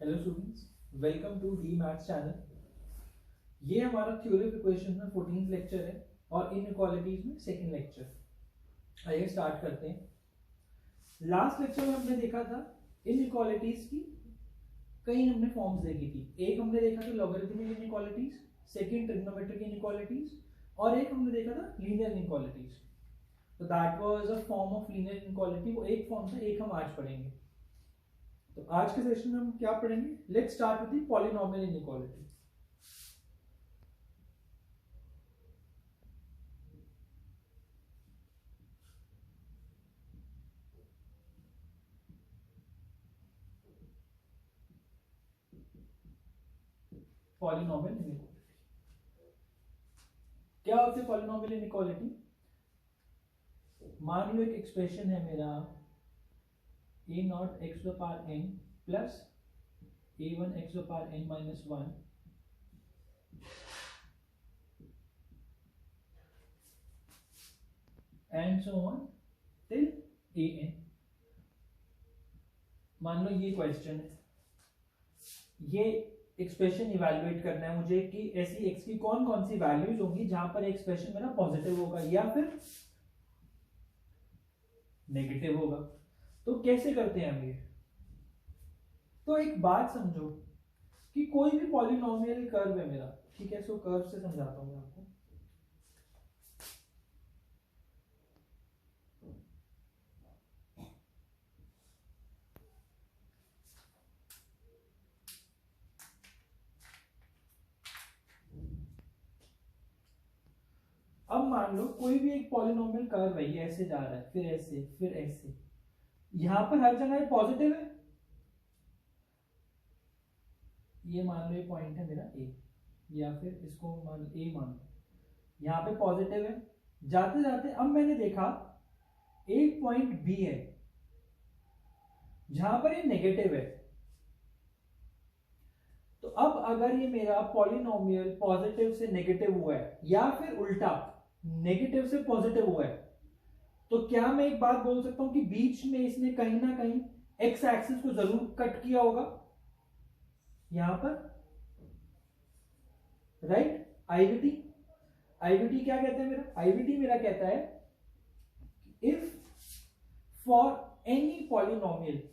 Hello students, welcome to the maths channel. ये हमारा theory of equations में 14th lecture है और इनइक्वालिटीज में सेकंड लेक्चर। आइए स्टार्ट करते हैं। लास्ट लेक्चर में हमने देखा था इनइक्वालिटीज की कई हमने फॉर्म्स देखी थी। एक हमने देखा था logarithmic inequalities, second trigonometric inequalities और एक हमने देखा था लीनियर इनइक्वालिटीज। तो that was a form of linear inequality. वो एक फॉर्म था, एक हम आज पढ़ेंगे। तो आज के सेशन में हम क्या पढ़ेंगे? Let's start with the polynomial inequality. Polynomial inequality क्या होती है? पॉलिनोमियल इनइक्वालिटी, मान लो एक एक्सप्रेशन है मेरा a naught x to the power n plus a1 x to the power n minus 1 and so on till an। मान लो ये question है, ये एक्सप्रेशन इवैल्यूएट करना है मुझे कि ऐसी x की कौन कौन सी वैल्यूज होंगी जहां पर एक्सप्रेशन मेरा पॉजिटिव होगा या फिर नेगेटिव होगा। तो कैसे करते हैं हम ये? तो एक बात समझो कि कोई भी पॉलिनोमियल कर्व है मेरा, ठीक है? सो कर्व से समझाता हूं मैं आपको। अब मान लो कोई भी एक पॉलिनोमियल कर्व है, ये ऐसे जा रहा है, फिर ऐसे, फिर ऐसे। यहां पर हर जगह पॉजिटिव है। ये मान लो ये पॉइंट है मेरा ए, या फिर इसको मान ए मान लो, यहां पे पॉजिटिव है। जाते जाते अब मैंने देखा एक पॉइंट बी है जहां पर ये नेगेटिव है। तो अब अगर ये मेरा पॉलिनोमियल पॉजिटिव से नेगेटिव हुआ है या फिर उल्टा नेगेटिव से पॉजिटिव हुआ है, तो क्या मैं एक बात बोल सकता हूं कि बीच में इसने कहीं ना कहीं एक्स एक्सिस को जरूर कट किया होगा यहां पर, राइट? आईवीटी क्या कहता है मेरा? आईवीटी मेरा कहता है if for any polynomial,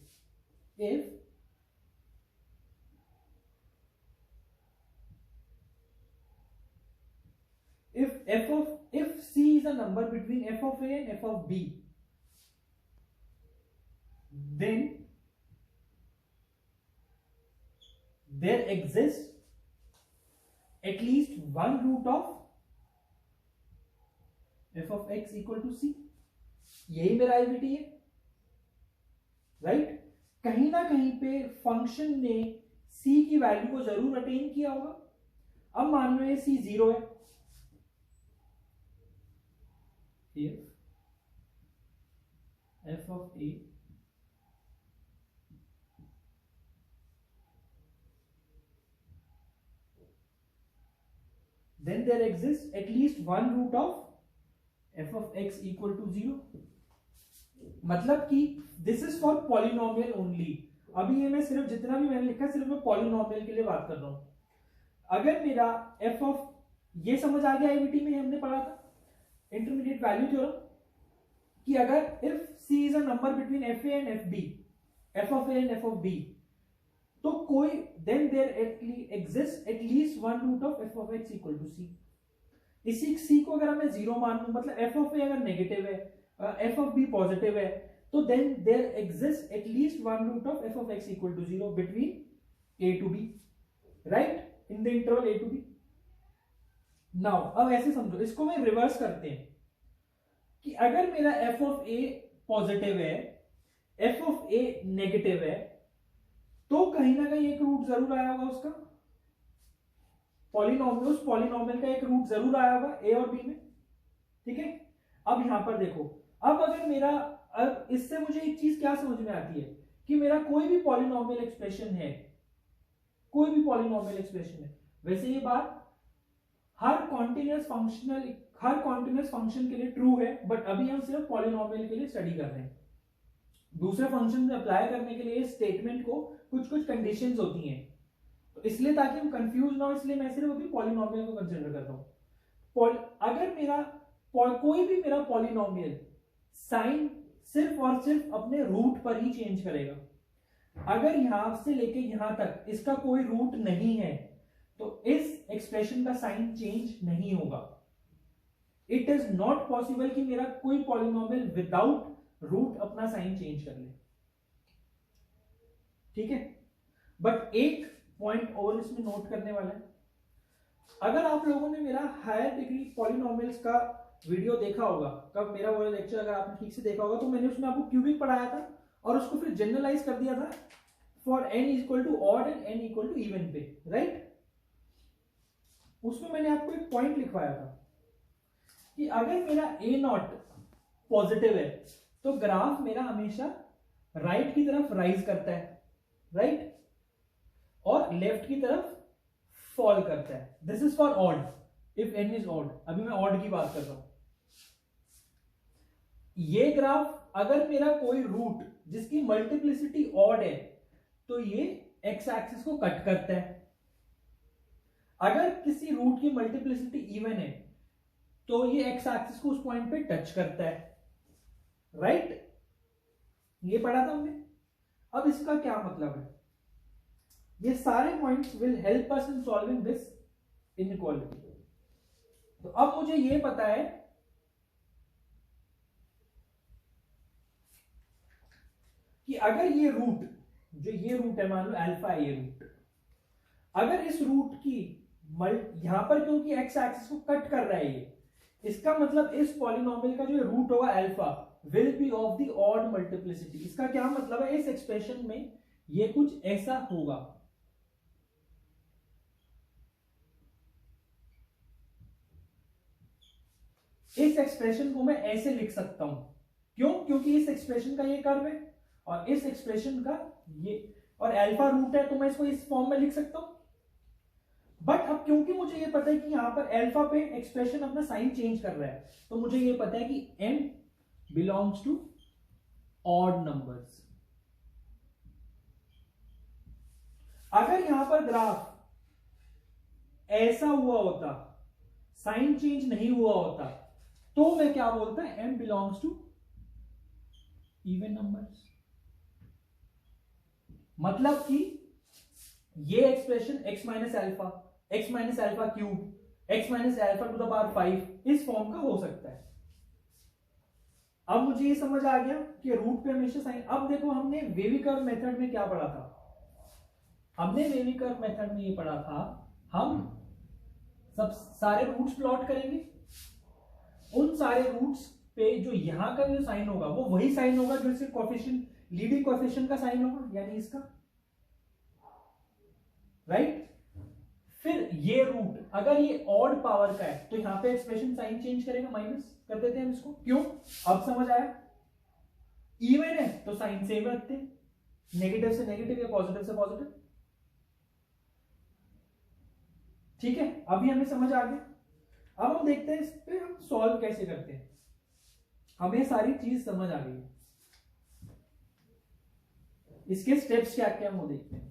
if c is a number between f of a and f of b, then there exists at least one root of f of x equal to c। यही मेरा IVT है, right? कहीं ना कहीं पे function ने c की value को जरूर अटेन किया होगा। अब मान लो ये c 0 है, if f of a then there exists at least one root of f of x equal to 0। मतलब कि this is for polynomial only. अभी ये मैं सिर्फ जितना भी मैंने लिखा सिर्फ मैं पॉलिनोमियल के लिए बात कर रहा हूं। अगर मेरा f ऑफ, ये समझ आ गया आईवीटी में हमने पढ़ा था इंटरमीडिएट वैल्यू थ्योरम, कि अगर if c is a number between f a and f b, f of a and f of b, तो कोई then there exist at least one root of f of x equal to c। इसी c को अगर मैं zero मान लूं, मतलब f of a अगर नेगेटिव है, f of b पॉजिटिव है, तो then there exist at least one root of f of x equal to 0 between a to b, right? In the interval a to b। Now अब ऐसे समझो, इसको मैं reverse करते हैं कि अगर मेरा f of a पॉजिटिव है, f of a नेगेटिव है, तो कहीं ना कहीं एक रूट जरूर आया होगा उसका, पॉलिनोमियल, उस पॉलिनोमियल का एक रूट जरूर आया होगा a और b में, ठीक है? अब यहां पर देखो, अब अगर मेरा, अब इससे मुझे एक चीज क्या समझ में आती है कि मेरा कोई भी पॉलिनोमियल एक्सप्रेशन है, कोई भी पॉलिनोमियल एक्सप्रेशन है, वैसे ये बात हर कॉन्टिन्यूअस फंक्शन के लिए ट्रू है, बट अभी हम सिर्फ पॉलिनोमियल के लिए स्टडी कर रहे हैं। दूसरे फंक्शन में अप्लाई करने के लिए स्टेटमेंट को कुछ कुछ कंडीशंस होती हैं, तो इसलिए ताकि हम कंफ्यूज ना हो इसलिए मैं सिर्फ अभी पॉलिनोमियल को कंसिडर कर रहा हूं। अगर मेरा कोई भी मेरा पॉलिनोमियल साइन सिर्फ और सिर्फ अपने रूट पर ही चेंज करेगा, अगर यहां से लेके यहां तक इसका कोई रूट नहीं है तो इस एक्सप्रेशन का साइन चेंज नहीं होगा। इट इज नॉट पॉसिबल कि मेरा कोई पॉलिनोमियल विदाउट रूट अपना साइन चेंज कर ले, ठीक है। बट एक पॉइंट और इसमें नोट करने वाला है, अगर आप लोगों ने मेरा हायर डिग्री पॉलिनोमियल्स का वीडियो देखा होगा, कब मेरा वो लेक्चर अगर आपने ठीक से देखा होगा तो मैंने उसमें आपको क्यूबिक पढ़ाया था और उसको फिर जनरलाइज कर दिया था for n equal to odd and n equal to even पे, राइट। उसमें मैंने आपको एक पॉइंट लिखवाया था कि अगर मेरा a नॉट पॉजिटिव है तो ग्राफ मेरा हमेशा राइट की तरफ राइज करता है, राइट, और लेफ्ट की तरफ फॉल करता है। This is for odd, if n is odd. अभी मैं ऑड की बात कर रहा हूं। ये ग्राफ अगर मेरा कोई रूट जिसकी मल्टीप्लिसिटी ऑड है तो ये एक्स एक्सिस को कट करता है, अगर किसी रूट की मल्टीप्लिसिटी इवन है तो ये एक्स एक्सिस को उस पॉइंट पे टच करता है, राइट। ये पढ़ा था हमने। अब इसका क्या मतलब है, ये सारे points will help us in solving this inequality. तो अब मुझे ये पता है कि अगर ये रूट, जो ये रूट है, मान लो अल्फा है ये रूट, अगर इस रूट की यहां पर क्योंकि एक्स एक्सिस को कट कर रहा है ये, इसका मतलब इस पॉलिनोमियल का जो रूट होगा alpha will be of the odd multiplicity. इसका क्या मतलब है, इस एक्सप्रेशन में ये कुछ ऐसा होगा। इस एक्सप्रेशन को मैं ऐसे लिख सकता हूं, क्यों, क्योंकि इस एक्सप्रेशन का ये कर्व है और इस एक्सप्रेशन का ये, और अल्फा रूट है तो मैं इसको इस फॉर्म में लिख सकता हूं। बट अब क्योंकि मुझे ये पता है कि यहां पर अल्फा पे एक्सप्रेशन अपना साइन चेंज कर रहा है तो मुझे ये पता है कि m belongs to odd numbers. अगर यहां पर ग्राफ ऐसा हुआ होता, साइन चेंज नहीं हुआ होता, तो मैं क्या बोलता है, m belongs to even numbers. मतलब कि ये expression x minus alpha cube, x minus alpha to the power 5 इस फॉर्म का हो सकता है। अब मुझे ये समझ आ गया कि रूट पे हमेशा साइन। अब देखो हमने वेवी कर्व मेथड में क्या पढ़ा था, हमने वेवी कर्व मेथड में ये पढ़ा था, हम सब सारे रूट्स प्लॉट करेंगे, उन सारे रूट्स पे जो यहां का जो साइन होगा वो वही साइन होगा जो इसके कोएफिशिएंट, लीडिंग कोएफिशिएंट का साइन होगा, यानी इसका, राइट। फिर ये रूट अगर ये ऑड पावर का है तो यहां पे एक्सप्रेशन साइन चेंज करेगा, माइनस कर देते हैं हम इसको, क्यों, अब समझ आया। इवन है तो साइन सेम रखते हैं, नेगेटिव से नेगेटिव या पॉजिटिव से पॉजिटिव, ठीक है। अभी हमें समझ आ गया। अब हम देखते हैं इस पे हम सॉल्व कैसे करते हैं। हमें सारी चीज समझ आ गई है, इसके स्टेप्स क्या क्या हम वो देखते हैं।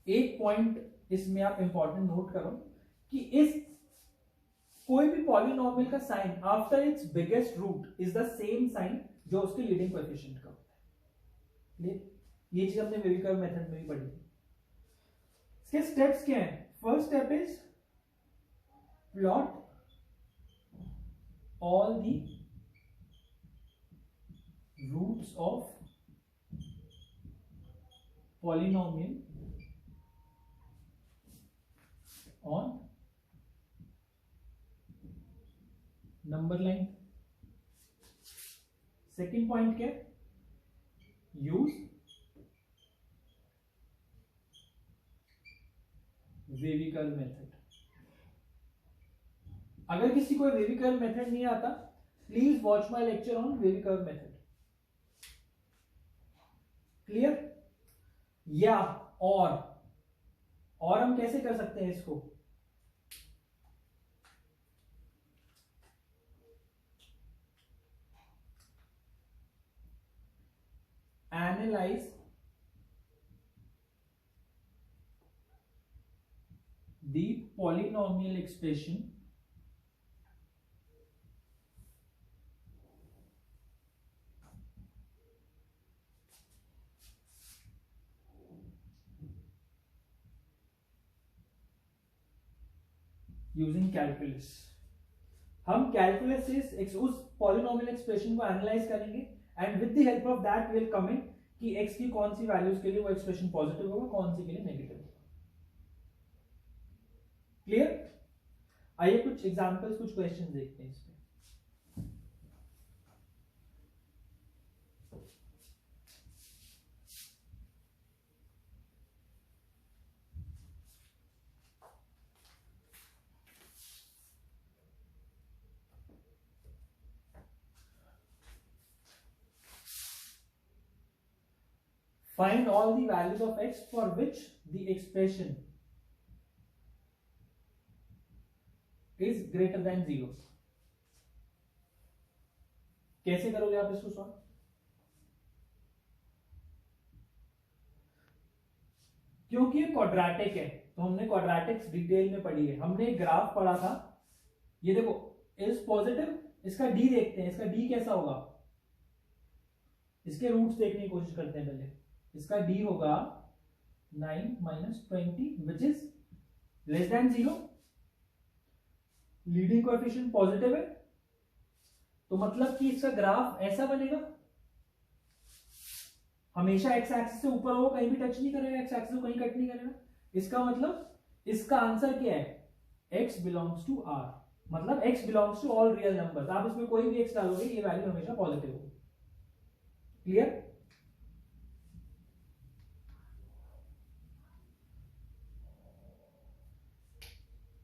एक पॉइंट इसमें आप इंपॉर्टेंट नोट करो कि इस कोई भी पॉलिनोमियल का sign after its biggest root is the same sign जो उसके लीडिंग कोएफिशिएंट का होता है। ये चीज हमने वेवी कर्व मेथड में भी पढ़ी थी। इसके स्टेप्स क्या हैं, first step is plot all the roots of polynomial on number line। Second point क्या, यूज वेवी कर्व मेथड। अगर किसी को वेवी कर्व मेथड नहीं आता, please watch my lecture on wavy curve method. Clear? या और हम कैसे कर सकते हैं इसको? Analyse the polynomial expression using calculus। हम कैलकुलस से उस पॉलिनोमियल एक्सप्रेशन को एनालाइज करेंगे and with the help of that will comment कि x की कौन सी वैल्यूज के लिए वो एक्सप्रेशन पॉजिटिव होगा, कौन सी के लिए नेगेटिव होगा। क्लियर? आइए कुछ एग्जांपल्स, कुछ क्वेश्चन देखते हैं इसमें। Find all the values of x for which the expression is greater than 0। कैसे करोगे आप इसको सॉल्व? क्योंकि ये क्वाड्रेटिक है तो हमने क्वाड्रेटिक्स डिटेल में पढ़ी है, हमने ग्राफ पढ़ा था। ये देखो इज पॉजिटिव, इसका डी देखते हैं, इसका डी कैसा होगा, इसके रूट्स देखने की कोशिश करते हैं पहले। इसका डी होगा 9 - 20 which is less than 0। Leading coefficient positive है तो मतलब कि इसका ग्राफ ऐसा बनेगा, हमेशा एक्स एक्सिस से ऊपर होगा, कहीं भी टच नहीं करेगा, एक्स एक्सिस को कहीं कट नहीं करेगा। इसका मतलब इसका आंसर क्या है, x बिलोंग्स टू r, मतलब x belongs to all real numbers. आप इसमें कोई भी x डालोगे ये वैल्यू हमेशा पॉजिटिव होगी। Clear?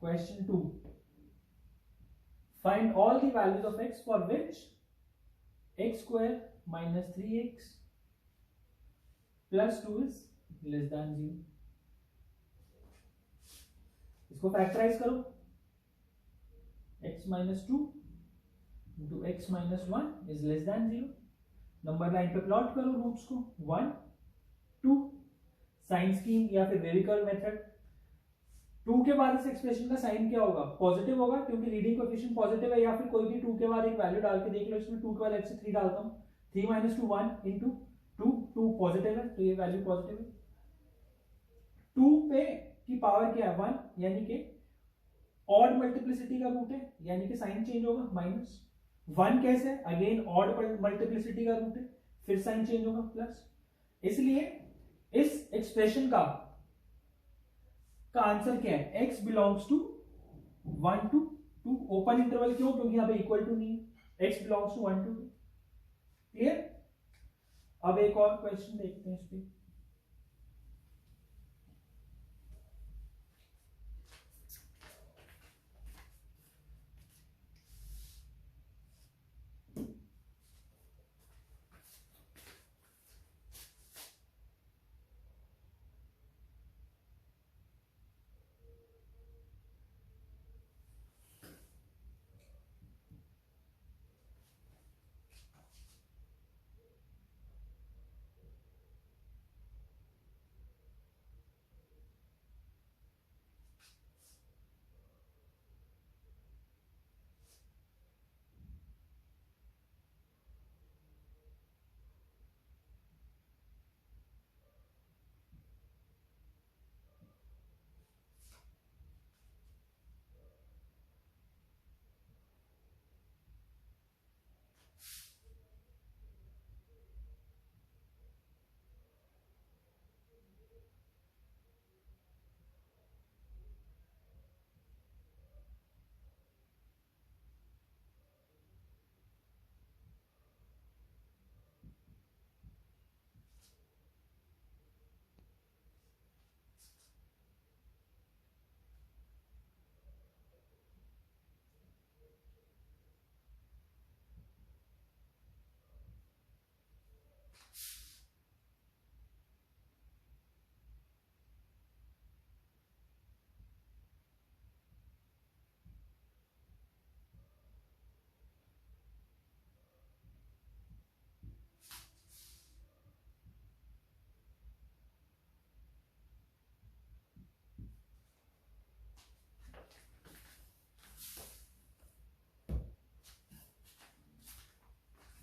Question 2. Find all the values of x for which x square minus 3x plus 2 is less than 0। इसको फैक्टराइज करो, x minus 2 into x minus 1 is less than 0। Number line पे plot करो roots को 1 2। Sign scheme या फिर wavy curve method. 2 के बाद इस एक्सप्रेशन का साइन क्या होगा, पॉजिटिव होगा क्योंकि लीडिंग कोएफिशिएंट पॉजिटिव है। या फिर कोई भी 2 के बाद एक वैल्यू डाल के देख लो, इसमें 2 के बाद x से 3 डालता हूं, 3 - 2 1 into 2, 2 पॉजिटिव है तो ये वैल्यू पॉजिटिव है। 2 पे की पावर क्या है 1, यानी कि ऑड मल्टीप्लिसिटी का रूट है, यानी कि साइन चेंज होगा माइनस। 1 कैसे, अगेन ऑड मल्टीप्लिसिटी का रूट है, फिर साइन चेंज होगा प्लस। इसलिए इस एक्सप्रेशन का आंसर क्या है, x belongs to 1 to 2। Open interval क्यों, क्योंकि यहां पे इक्वल टू नहीं है, x belongs to 1 to 2। Clear? अब एक और क्वेश्चन देखते हैं इस पे।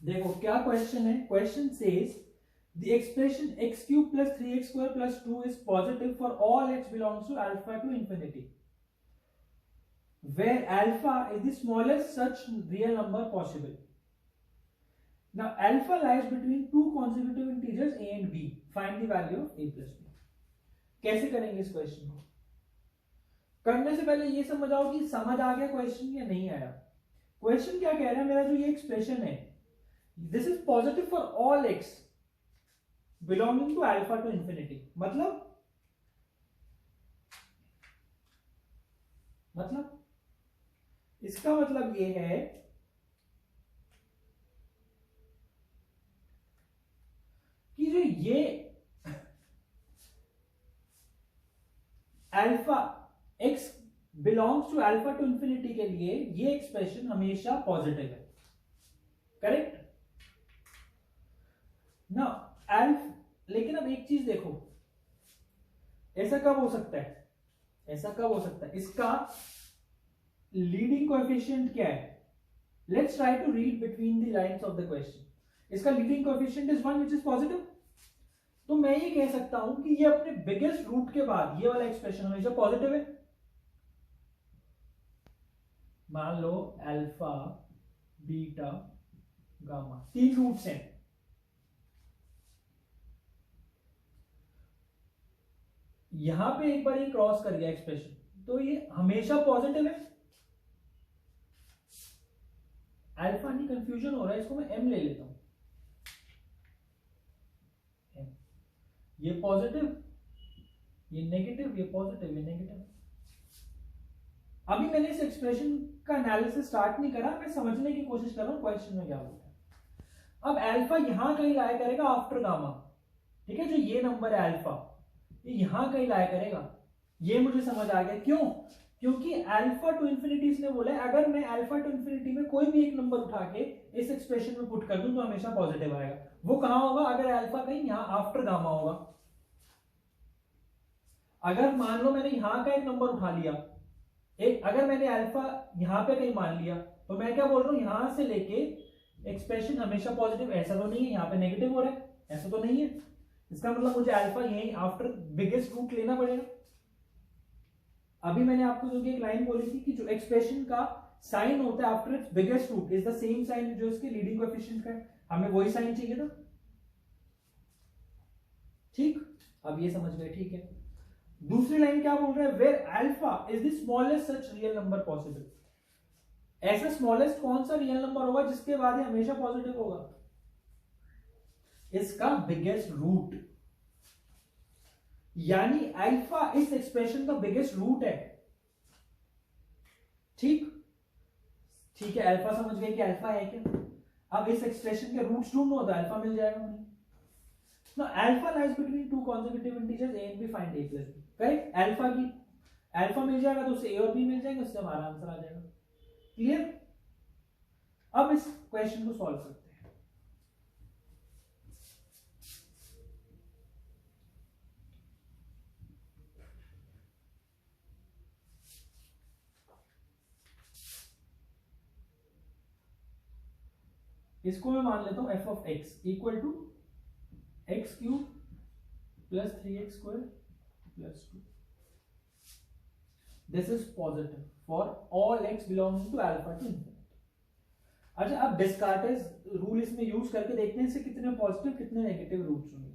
देखो क्या क्वेश्चन है, question says the expression x cube plus 3x square plus 2 is positive for all x belongs to alpha to infinity, where alpha is the smallest such real number possible. Now alpha lies between two consecutive integers a and b. Find the value of a plus b. कैसे करेंगे इस question को? करने से पहले ये समझाओ कि समझ आ गया क्वेश्चन या नहीं आया। क्वेश्चन क्या कह रहा है, मेरा जो ये एक्सप्रेशन है, this is positive for all x belonging to alpha to infinity. मतलब इसका मतलब ये है कि जो ये alpha x belongs to alpha to infinity के लिए ये एक्सप्रेशन हमेशा पॉजिटिव है, करेक्ट ना। लेकिन अब एक चीज देखो, ऐसा कब हो सकता है, इसका लीडिंग कोएफिशिएंट क्या है? Let's try to read between the lines of the question. इसका leading coefficient is 1 which is positive. तो मैं ये कह सकता हूं कि ये अपने बिगेस्ट रूट के बाद ये वाला एक्सप्रेशन हमेशा पॉजिटिव है। मान लो अल्फा बीटा गामा 3 रूट्स हैं, यहां पे एक बार ये क्रॉस कर गया एक्सप्रेशन, तो ये हमेशा पॉजिटिव है। अल्फा नहीं, कंफ्यूजन हो रहा है, इसको मैं एम ले लेता हूं। ये पॉजिटिव, ये नेगेटिव, ये पॉजिटिव, ये नेगेटिव। अभी मैंने इस एक्सप्रेशन का एनालिसिस स्टार्ट नहीं करा, मैं समझने की कोशिश कर रहा हूं क्वेश्चन में क्या बोलता है। अब अल्फा यहां कहीं लाया करेगा आफ्टर गामा, ठीक है, जो ये नंबर है अल्फा, ये यहां कहीं लाया करेगा, ये मुझे समझ आ गया। क्यों? क्योंकि अल्फा टू इंफिनिटी इसने बोला है अगर मैं अल्फा टू इंफिनिटी में कोई भी एक नंबर उठा के इस एक्सप्रेशन में पुट कर दूं तो हमेशा पॉजिटिव आएगा। वो कहां होगा? अगर अल्फा कहीं यहां आफ्टर गामा होगा। अगर मान लो मैंने यहां का एक नंबर उठा लिया, अगर मैंने अल्फा यहां पे कहीं मान लिया, तो मैं क्या बोल रहा हूं, यहां से लेके एक्सप्रेशन हमेशा पॉजिटिव। ऐसा तो नहीं है यहाँ पे नेगेटिव हो रहा है, ऐसा तो नहीं है। इसका मतलब मुझे अल्फा यही आफ्टर बिगेस्ट रूट लेना पड़ेगा। अभी मैंने आपको जो एक लाइन बोली थी कि जो एक्सप्रेशन का साइन होता है after its biggest root is the same sign जो इसके लीडिंग कोएफिशिएंट का है, हमें वही साइन चाहिए था। ठीक, अब ये समझ गए, ठीक है। दूसरी लाइन क्या बोल रहा है, where alpha is the smallest such real number possible. ऐसा स्मॉलेस्ट कौन सा रियल नंबर होगा जिसके बाद हमेशा पॉजिटिव होगा? इसका बिगेस्ट रूट, यानी अल्फा इस एक्सप्रेशन का बिगेस्ट रूट है। ठीक है, अल्फा समझ गए कि अल्फा है क्या। अब इस एक्सप्रेशन के रूट्स ढूंढो तो अल्फा मिल जाएगा मुझे। Now alpha lies between two consecutive integers a and b, find a plus b, correct. Alpha मिल जाएगा तो उससे a और b मिल जाएंगे, उससे हमारा आंसर आ जाएगा। क्लियर? अब इस क्वेश्चन को सॉल्व करते हैं। इसको मैं मान लेता हूं f of x equal to x cube plus 3x square plus 2। This is positive for all x belonging to alpha to infinity. अच्छा, अब डिस्कार्टेज रूल इसमें यूज करके देखते हैं इससे कितने पॉजिटिव कितने नेगेटिव रूट्स होंगे।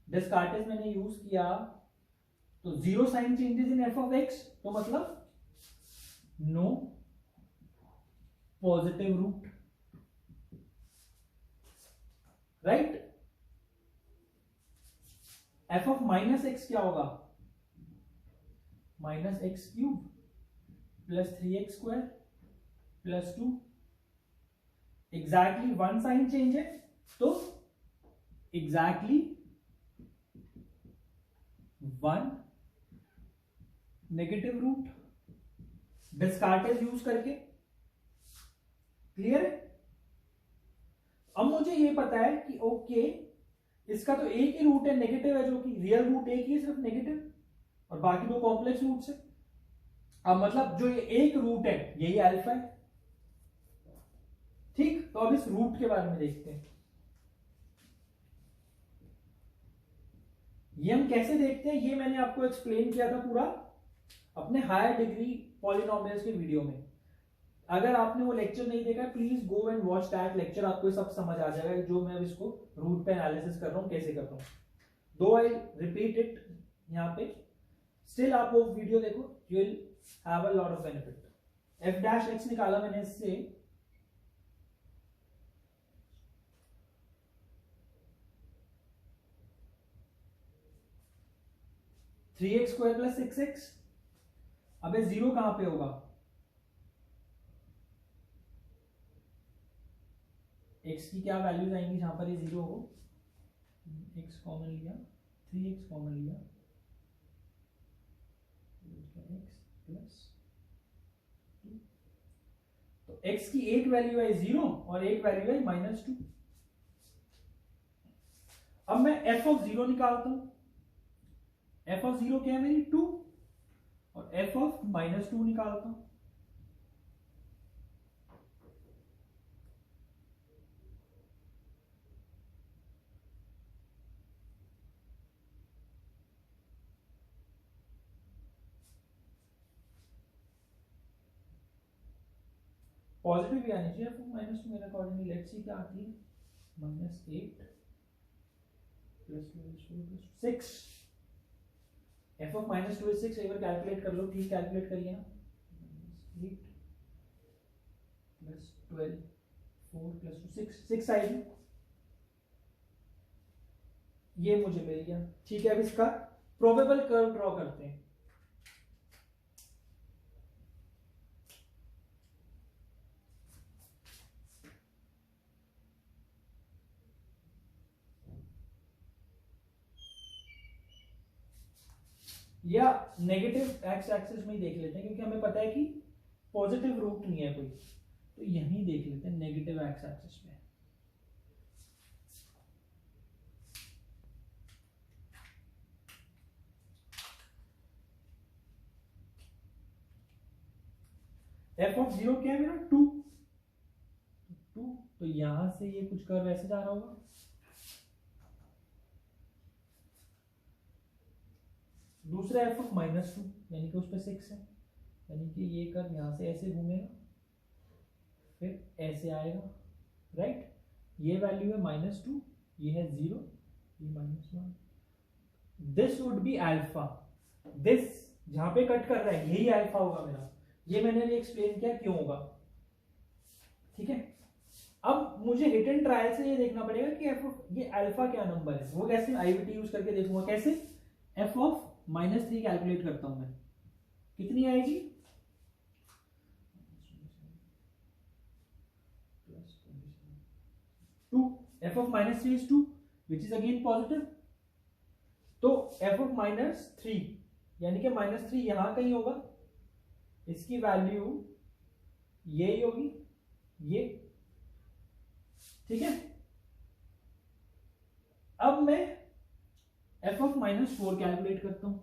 डिस्कार्टेज मैंने यूज किया तो zero sign changes in f of x, तो मतलब no positive root, right. f of minus x क्या होगा? Minus x cube plus 3x square plus 2। Exactly one sign change है तो exactly one negative root, Descartes use करके। Clear है? अब मुझे ये पता है कि ओके इसका तो एक ही रूट है नेगेटिव है, जो कि रियल रूट एक ही है सिर्फ नेगेटिव, और बाकी दो कॉम्प्लेक्स रूट्स है। अब मतलब जो ये एक रूट है यही अल्फा है। ठीक, तो अब इस रूट के बारे में देखते हैं। ये हम कैसे देखते हैं, ये मैंने आपको एक्सप्लेन किया था पूरा अपने हायर डिग्री पॉलिनोमियल्स के वीडियो में। अगर आपने वो लेक्चर नहीं देखा please go and watch that lecture, आपको सब समझ आ जाएगा जो मैं इसको रूट पे एनालिसिस कर रहा हूं, कैसे कर रहा हूं। दो आई रिपीट इट यहाँ पे, स्टिल आप वो वीडियो देखो, you will have a lot of benefit. F dash x निकाला मैंने इससे, three x square plus six x. अबे जीरो कहां पे होगा, एक्स की क्या वैल्यूज आएंगी जहां पर ये जीरो हो, एक्स कॉमन लिया, थ्री एक्स कॉमन लिया, एक्स प्लस टू, तो एक्स की एक वैल्यू है जीरो और एक वैल्यू है माइनस टू। अब मैं एफ ऑफ जीरो निकालता हूं, एफ ऑफ जीरो क्या है मेरी टू, और एफ ऑफ माइनस टू निकालता हूं। पॉजिटिव भी आनी चाहिए, एफ ऑफ माइनस टू मेरे अकॉर्डिंगली, लेट्स सी क्या आती है, minus eight plus six, F of minus two is six, एक बार कैलकुलेट कर लो, ठीक कैलकुलेट करिए ना, eight plus 12 4 plus two six, six आएगी, ये मुझे मिल गया। ठीक है, अब इसका प्रोबेबल कर्व ड्रॉ करते हैं। या नेगेटिव एक्स एक्सिस में ही देख लेते हैं, क्योंकि हमें पता है कि पॉजिटिव रूट नहीं है कोई, तो यहीं देख लेते हैं नेगेटिव एक्स एक्सिस में। एफ ऑफ जीरो क्या है मेरा टू, टू, तो यहां से ये कुछ कर्व ऐसे जा रहा होगा, दूसरा एफ ऑफ माइनस टू यानी कि उस पर सिक्स है, यानी कि ये कर्व यहां से ऐसे घूमेगा फिर ऐसे आएगा, राइट। ये वैल्यू है माइनस टू, ये है जीरो, ये minus one, this would be alpha, this जहां पे कट कर रहा है यही अल्फा होगा मेरा, ये मैंने अभी एक्सप्लेन किया क्यों होगा, ठीक है। अब मुझे हिट एंड ट्रायल से ये देखना पड़ेगा कि एफ ऑफ ये अल्फा क्या नंबर है, वो कैसे आईवीटी यूज करके देखूंगा, कैसे F of minus three calculate करता हूं मैं, कितनी आएगी, two, F of minus three is two which is again positive, तो एफ ऑफ माइनस थ्री यानी कि माइनस थ्री यहां कहीं होगा, इसकी वैल्यू ये होगी, ये, ठीक है। अब मैं F of minus four calculate करता हूं,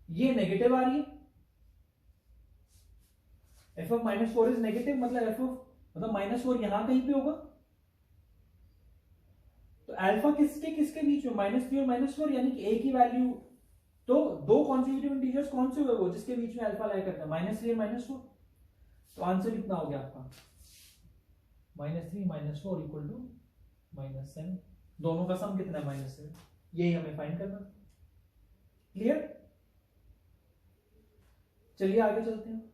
ये नेगेटिव आ रही है, F of minus four is negative, मतलब एफ ऑफ मतलब माइनस फोर यहां कहीं पे होगा, तो अल्फा किसके किसके बीच में, माइनस थ्री और माइनस फोर, यानी कि ए की वैल्यू, तो दो कॉन्सिक्यूटिव इंटीजर्स कौन से हुए, वो जिसके बीच में अल्फा लाई करता है, माइनस थ्री और माइनस फोर, तो आंसर कितना हो गया आपका, minus three minus four equal to minus seven, दोनों का सम कितना है माइनस सेवन, यही हमें फाइंड करना। क्लियर, चलिए आगे चलते हैं।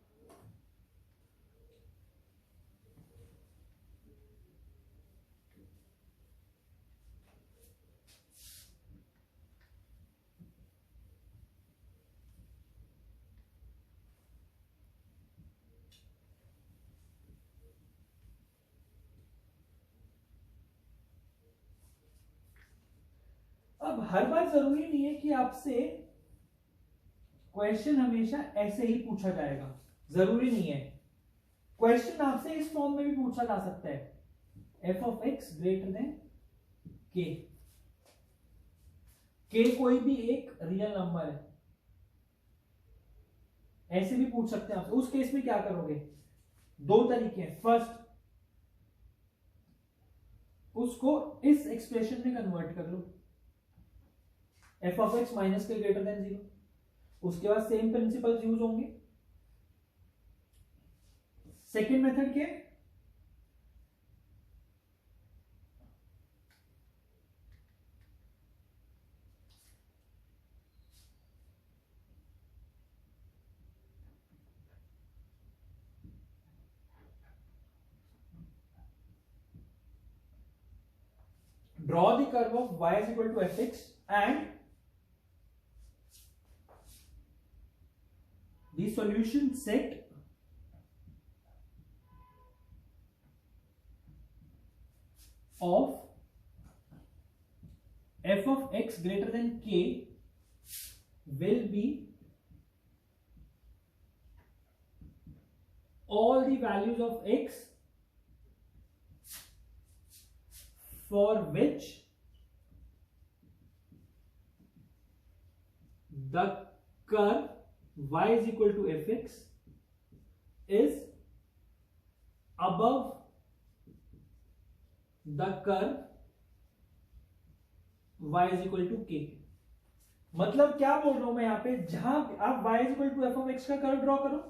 अब हर बार जरूरी नहीं है कि आपसे क्वेश्चन हमेशा ऐसे ही पूछा जाएगा, जरूरी नहीं है, क्वेश्चन आपसे इस फॉर्म में भी पूछा जा सकता है, F of x greater then के, के कोई भी एक रियल नंबर है, ऐसे भी पूछ सकते हैं आपसे। उस केस में क्या करोगे, दो तरीके हैं। फर्स्ट, उसको इस एक्सप्रेशन में कन्वर्ट कर लो, एफ ऑफ एक्स माइनस के ग्रेटर देन 0। उसके बाद सेम प्रिंसिपल्स यूज होंगे। सेकेंड मेथड क्या है, draw the curve of y is equal to fx and the solution set of f of x greater than k will be all the values of x for which the curve y is equal to fx is above the curve y is equal to k। मतलब क्या बोल रहा हूं मैं यहां पे, जहां आप y is equal to f of x का कर्व ड्रॉ करो,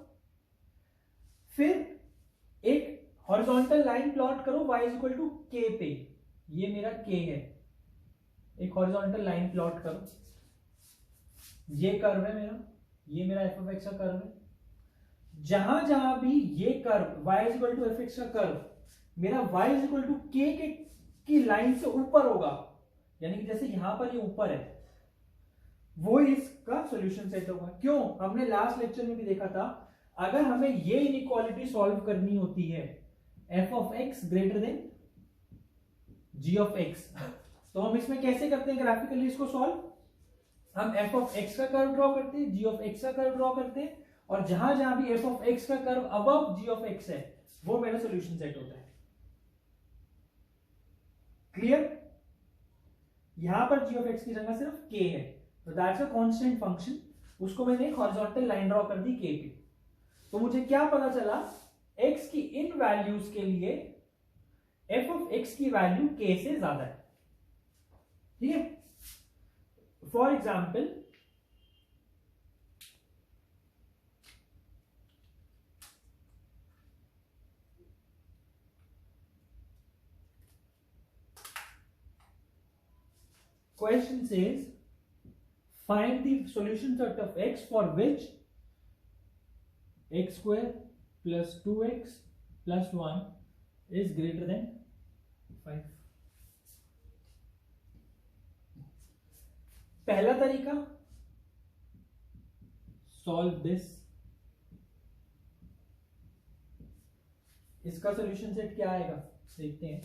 फिर एक हॉरिजॉन्टल लाइन प्लॉट करो y is equal to k पे, ये मेरा k है, एक हॉरिजॉन्टल लाइन प्लॉट करो, ये कर्व है मेरा, ये मेरा f of x का कर्व है। जहां जहां भी ये curve y is equal to fx का कर्व मेरा y is equal to k की लाइन से ऊपर होगा, यानी कि जैसे यहां पर ये ऊपर है, वो इसका सॉल्यूशन सेट होगा। क्यों, हमने लास्ट लेक्चर में भी देखा था, अगर हमें ये इनइक्वालिटी सॉल्व करनी होती है f of x greater then g of x, तो हम इसमें कैसे करते हैं ग्राफिकली इसको सॉल्व, हम f of x का कर्व ड्रॉ करते हैं, g of x का कर्व ड्रॉ करते हैं, और जहां जहां भी f of x का curve above g of x है वो मेरा सॉल्यूशन सेट होता है। क्लियर, यहां पर g of x की जगह सिर्फ k है, तो दैट्स अ कांस्टेंट फंक्शन, उसको मैंने एक हॉरिजॉन्टल लाइन ड्रॉ कर दी k पे। तो मुझे क्या पता चला, x की इन वैल्यूज के लिए f of x की वैल्यू k से ज्यादा है। ठीक है, for example question says find the solution set of x for which x square plus 2x plus 1 is greater than 5। पहला तरीका, solve this, इसका सॉल्यूशन सेट क्या आएगा देखते हैं।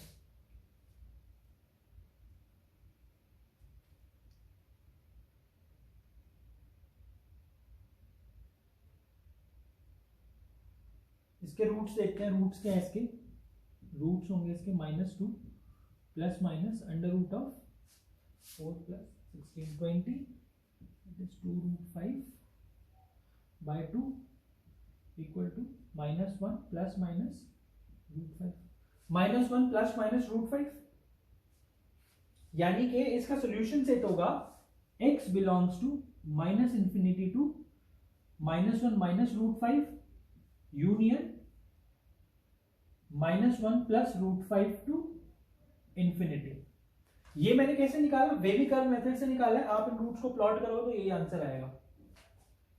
इसके रूट्स देखते हैं, रूट्स क्या है इसके, रूट्स होंगे इसके -2 plus minus under root of 4 प्लस 16 20 it is 2 root 5 by 2 equal to -1 plus minus root 5, -1 plus minus root 5, यानी कि इसका सॉल्यूशन सेट होगा x belongs to -∞ to -1 minus root 5 union -1 plus root 5 to infinity. ये मैंने कैसे निकाला, वेवी कर्व मेथड से निकाला है। आप इन रूट्स को प्लॉट करोगे तो यही आंसर आएगा।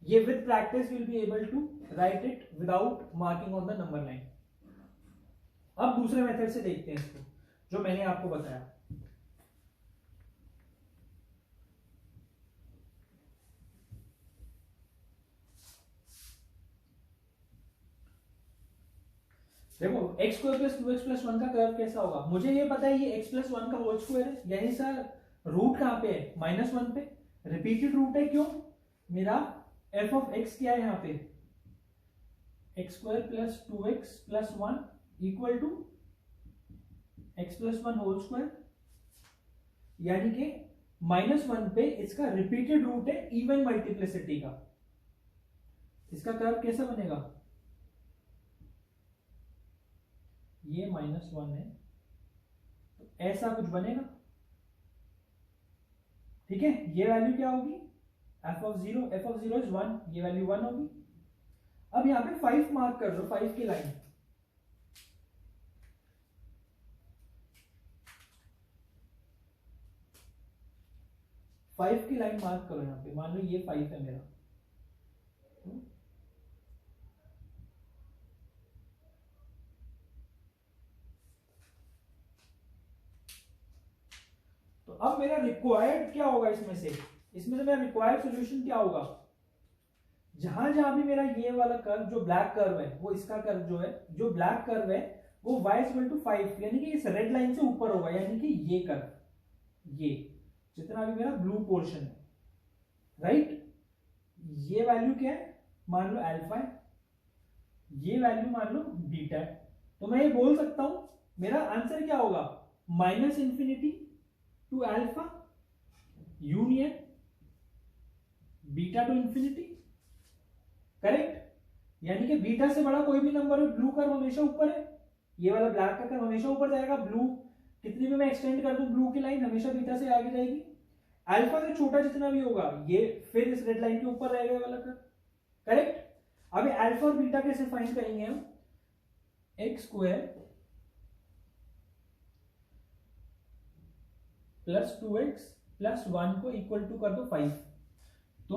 ये with practice will be able to write it without marking on the number line. अब दूसरे मेथड से देखते हैं इसको, जो मैंने आपको बताया। देखो x square plus 2x plus 1 का कर्व कैसा होगा, मुझे ये पता है ये x प्लस 1 का होल स्क्वायर है, यानी सर रूट कहां पे है, -1 पे, रिपीटेड रूट है। क्यों, मेरा f ऑफ x क्या है यहाँ पे, x square plus 2x plus 1 equal to x plus 1 whole square, यानी कि -1 पे इसका रिपीटेड रूट है इवन मल्टीप्लिसिटी का। इसका कर्व कैसा बनेगा, ये -1 है तो ऐसा कुछ बनेगा, ठीक है। ये वैल्यू क्या होगी, f(0) इज 1, ये वैल्यू 1 होगी। अब यहां पे 5 मार्क कर लो, 5 की लाइन, फाइव की लाइन मार्क करो यहां पे, मान लो ये 5 है मेरा, तो अब मेरा रिक्वायर्ड क्या होगा, इसमें से मेरा रिक्वायर्ड सॉल्यूशन क्या होगा, जहां जहां भी मेरा ये वाला कर्व जो ब्लैक कर्व है, वो इसका कर्व जो है, जो ब्लैक कर्व है वो y = 5 यानी कि इस रेड लाइन से ऊपर होगा, यानी कि ये कर्व, ये जितना भी मेरा ब्लू पोर्शन है, राइट। ये वैल्यू क्या है, मान लो अल्फा है, ये वैल्यू मान लो बीटा है, तो मैं ये बोल सकता हूं मेरा आंसर क्या होगा, -∞ to alpha union beta to infinity, correct. यानी कि बीटा से बड़ा कोई भी नंबर है, ब्लू कर्व हमेशा ऊपर है, ये वाला ब्लैक का कर्व हमेशा ऊपर जाएगा, ब्लू कितनी भी मैं एक्सटेंड कर दूं ब्लू की लाइन हमेशा बीटा से आगे जाएगी, अल्फा से छोटा जितना भी होगा ये फिर इस रेड लाइन के ऊपर रहेगा वाला कर्व, करेक्ट। अब अल्फा और बीटा कैसे फाइंड करेंगे हम, x² + 2x + 1 को इक्वल टू कर दो 5, तो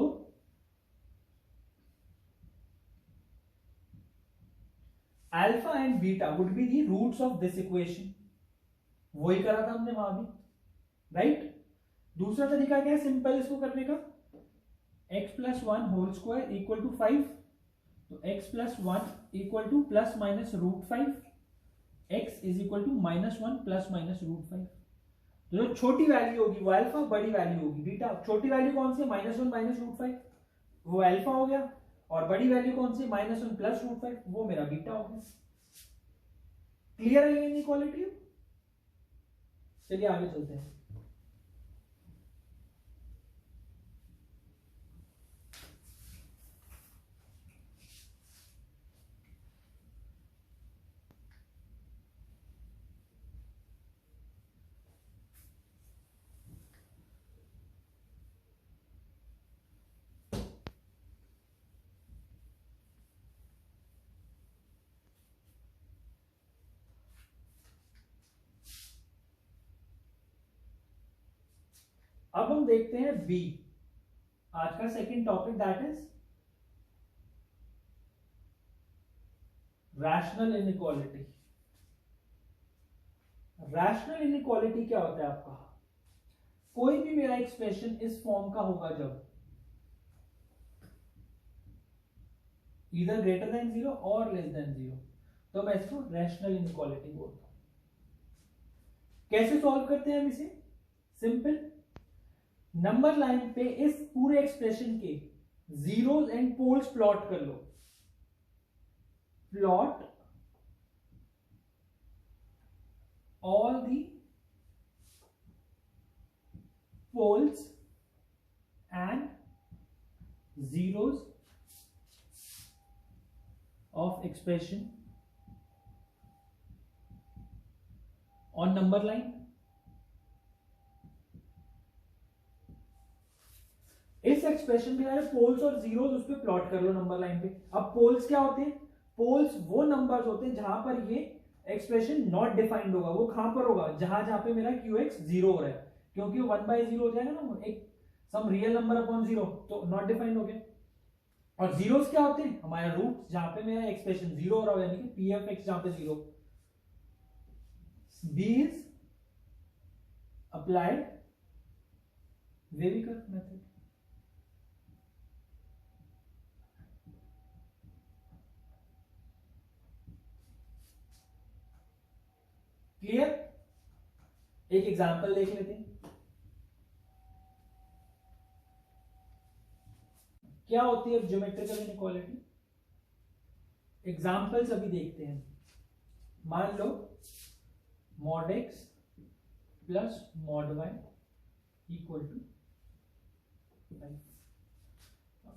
alpha and beta would be the roots of this equation, वही करा था हमने वहां भी, राइट। दूसरा तरीका क्या है सिंपल इसको करने का, x + 1 whole square equal to 5, तो x + 1 equal to ±√5, x is equal to -1 ±√5, तो जो छोटी वैल्यू होगी वो अल्फा, बड़ी वैल्यू होगी बीटा। छोटी वैल्यू कौन सी है, -1 -√5, वो अल्फा हो गया, और बड़ी वैल्यू कौन सी, -1 + √5, वो मेरा बीटा हो गया। क्लियर है ये इनइक्वालिटी, चलिए आगे चलते हैं। अब हम देखते हैं बी, आज का second topic, that is rational inequality. Rational inequality क्या होता है आपका, कोई भी मेरा एक्सप्रेशन इस फॉर्म का होगा जब इधर ग्रेटर देन 0 और लेस देन 0, तो मैं इसको रैशनल इनइक्वालिटी बोलता हूं। कैसे सॉल्व करते हैं हम इसे, सिंपल, नंबर लाइन पे इस पूरे एक्सप्रेशन के जीरोस एंड पोल्स प्लॉट कर लो, plot all the poles and zeros of expression on number line। इस एक्सप्रेशन के सारे पोल्स और जीरोस उस पर प्लॉट कर लो नंबर लाइन पे। अब पोल्स क्या होते हैं, पोल्स वो नंबर्स होते हैं जहां पर ये एक्सप्रेशन नॉट डिफाइंड होगा। वो कहां पर होगा, जहां जहां पे मेरा QX 0 हो रहा है, क्योंकि 1/0 हो जाएगा ना, एक सम रियल नंबर अपॉन 0, तो नॉट डिफाइंड हो गया। और जीरोस क्या होते हैं, हमारा रूट जहां पे मेरा एक्सप्रेशन 0 हो रहा है, यानी कि PF(x) जहां पे 0। B is applied wavy curve method. Clear, एक एग्जांपल देख लेते हैं। क्या होती है ज्योमेट्रिकल इनइक्वालिटी, एग्जांपल्स अभी देखते हैं। मान लो mod x plus mod y equal to 5।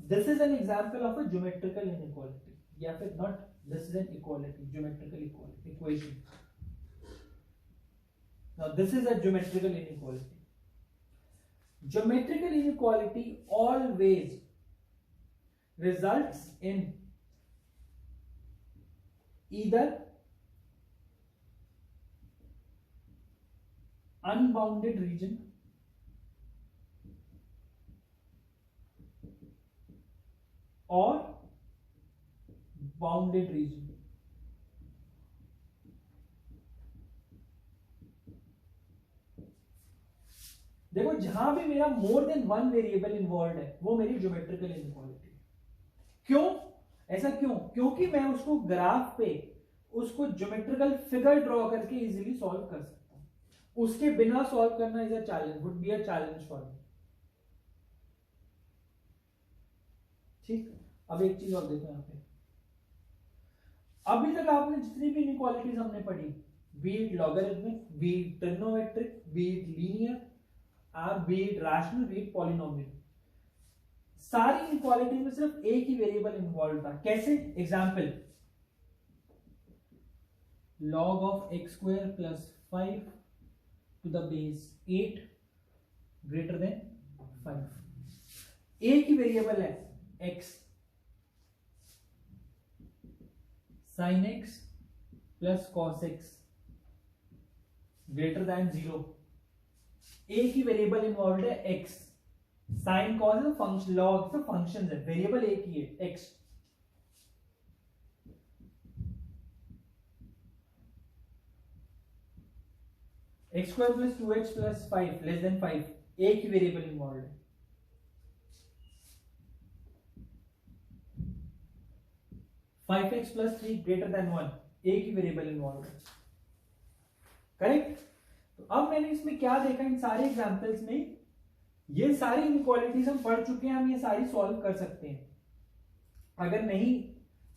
This is an example of a geometrical inequality, या फिर not, this is an equality, geometrical equality equation. Now this is a geometrical inequality. Geometrical inequality always results in either unbounded region or bounded region. देखो जहां भी मेरा more than one variable involve है वो मेरी geometrical inequality. क्यों ऐसा? क्यों? क्योंकि मैं उसको ग्राफ पे उसको ज्योमेट्रिकल फिगर ड्रॉ करके इजीली सॉल्व कर सकता हूं. उसके बिना सॉल्व करना is a challenge, would be a challenge for me. ठीक. अब एक चीज और देखो यहां पे. अभी तक आपने जितनी भी इनइक्वालिटीज हमने पढ़ी, B it logarithmic, B it trigonometric, B it linear, B it rational, B it polynomial, सारी इनइक्वालिटी में सिर्फ एक ही वेरिएबल इन्वॉल्व था. कैसे? Example, log of x square plus 5 to the base 8 greater than 5. एक ही वेरिएबल है x, sin x plus cos x greater than 0. एक ही variable involve है x, sin cos है फंक्शन, log है फंक्शन है, वेरिएबल एक ही है x. x square plus 2x plus 5 less than 5, एक ही वेरिएबल इन्वॉल्व है. Five x plus 3 greater than 1, एक ही वेरिएबल इन्वॉल्व है. करेक्ट. तो अब मैंने इसमें क्या देखा, इन सारे एग्जांपल्स में ये सारी इनइक्वालिटीज हम पढ़ चुके हैं, हम ये सारी सॉल्व कर सकते हैं. अगर नहीं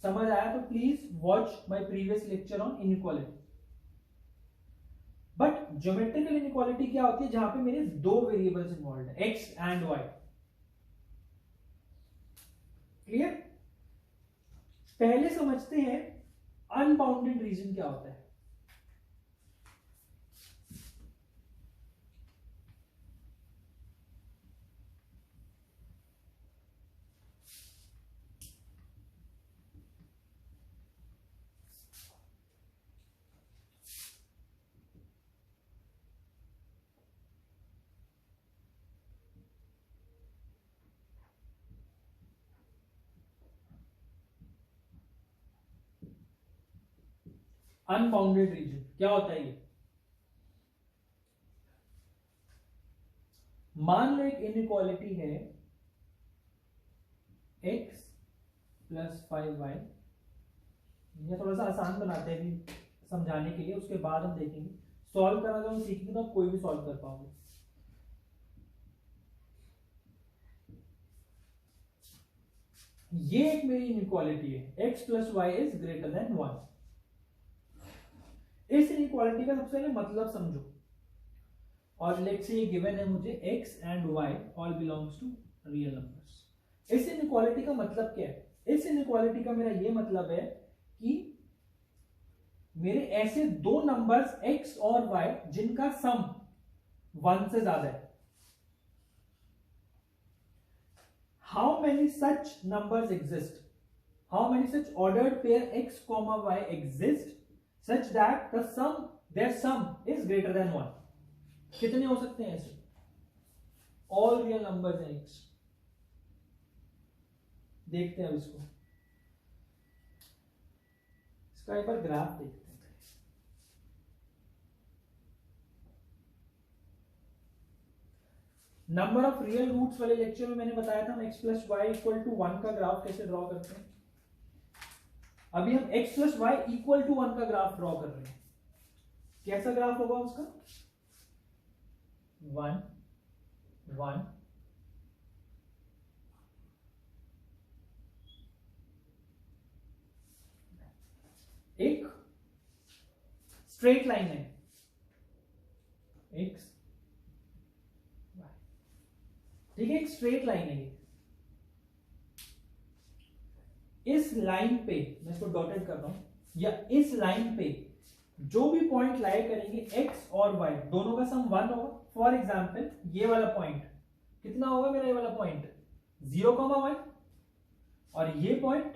समझ आया तो please watch my previous lecture on inequality. But geometrical inequality क्या होती है? जहां पे मेरे दो वेरिएबल्स इन्वॉल्व है, एक्स एंड वाई. क्लियर. पहले समझते हैं अनबाउंडेड रीजन क्या होता है. अनबाउंडेड रीजन क्या होता है ये? मान लो एक इनइक्वालिटी है x प्लस 5y. ये थोड़ा सा आसान बनाते हैं भी समझाने के लिए, उसके बाद हम देखेंगे. सॉल्व करना जब हम सीखेंगे तो आप कोई भी सॉल्व कर पाओगे. ये एक मेरी इनइक्वालिटी है, x plus Y is greater than 1. इस इनइक्वालिटी का सबसे पहले मतलब समझो. और लेट्स से ये गिवन है मुझे x and y all belongs to real numbers. इस इनइक्वालिटी का मतलब क्या है? इस इनइक्वालिटी का मेरा ये मतलब है कि मेरे ऐसे दो नंबर्स x और y जिनका सम 1 से ज्यादा है. How many such numbers exist? How many such ordered pair x, y exist such that the sum, their sum is greater than 1. कितने हो सकते हैं ऐसे? All real numbers हैं x. देखते हैं अब इसको. इसका एक बार ग्राफ देखते हैं. नंबर ऑफ रियल रूट्स वाले लेक्चर में मैंने बताया था हम x plus Y equal to 1 का ग्राफ कैसे ड्रॉ करते हैं. अभी हम x plus Y equal to 1 का ग्राफ ड्रॉ कर रहे हैं. कैसा ग्राफ होगा उसका? 1 1 एक स्ट्रेट लाइन है x y. ठीक है, एक स्ट्रेट लाइन है ये. इस लाइन पे, मैं इसको डॉटेड कर रहा हूं, या इस लाइन पे जो भी पॉइंट लाई करेंगे x और y दोनों का सम 1 होगा। फॉर एग्जांपल ये वाला पॉइंट कितना होगा मेरा, ये वाला पॉइंट 0,1 और ये पॉइंट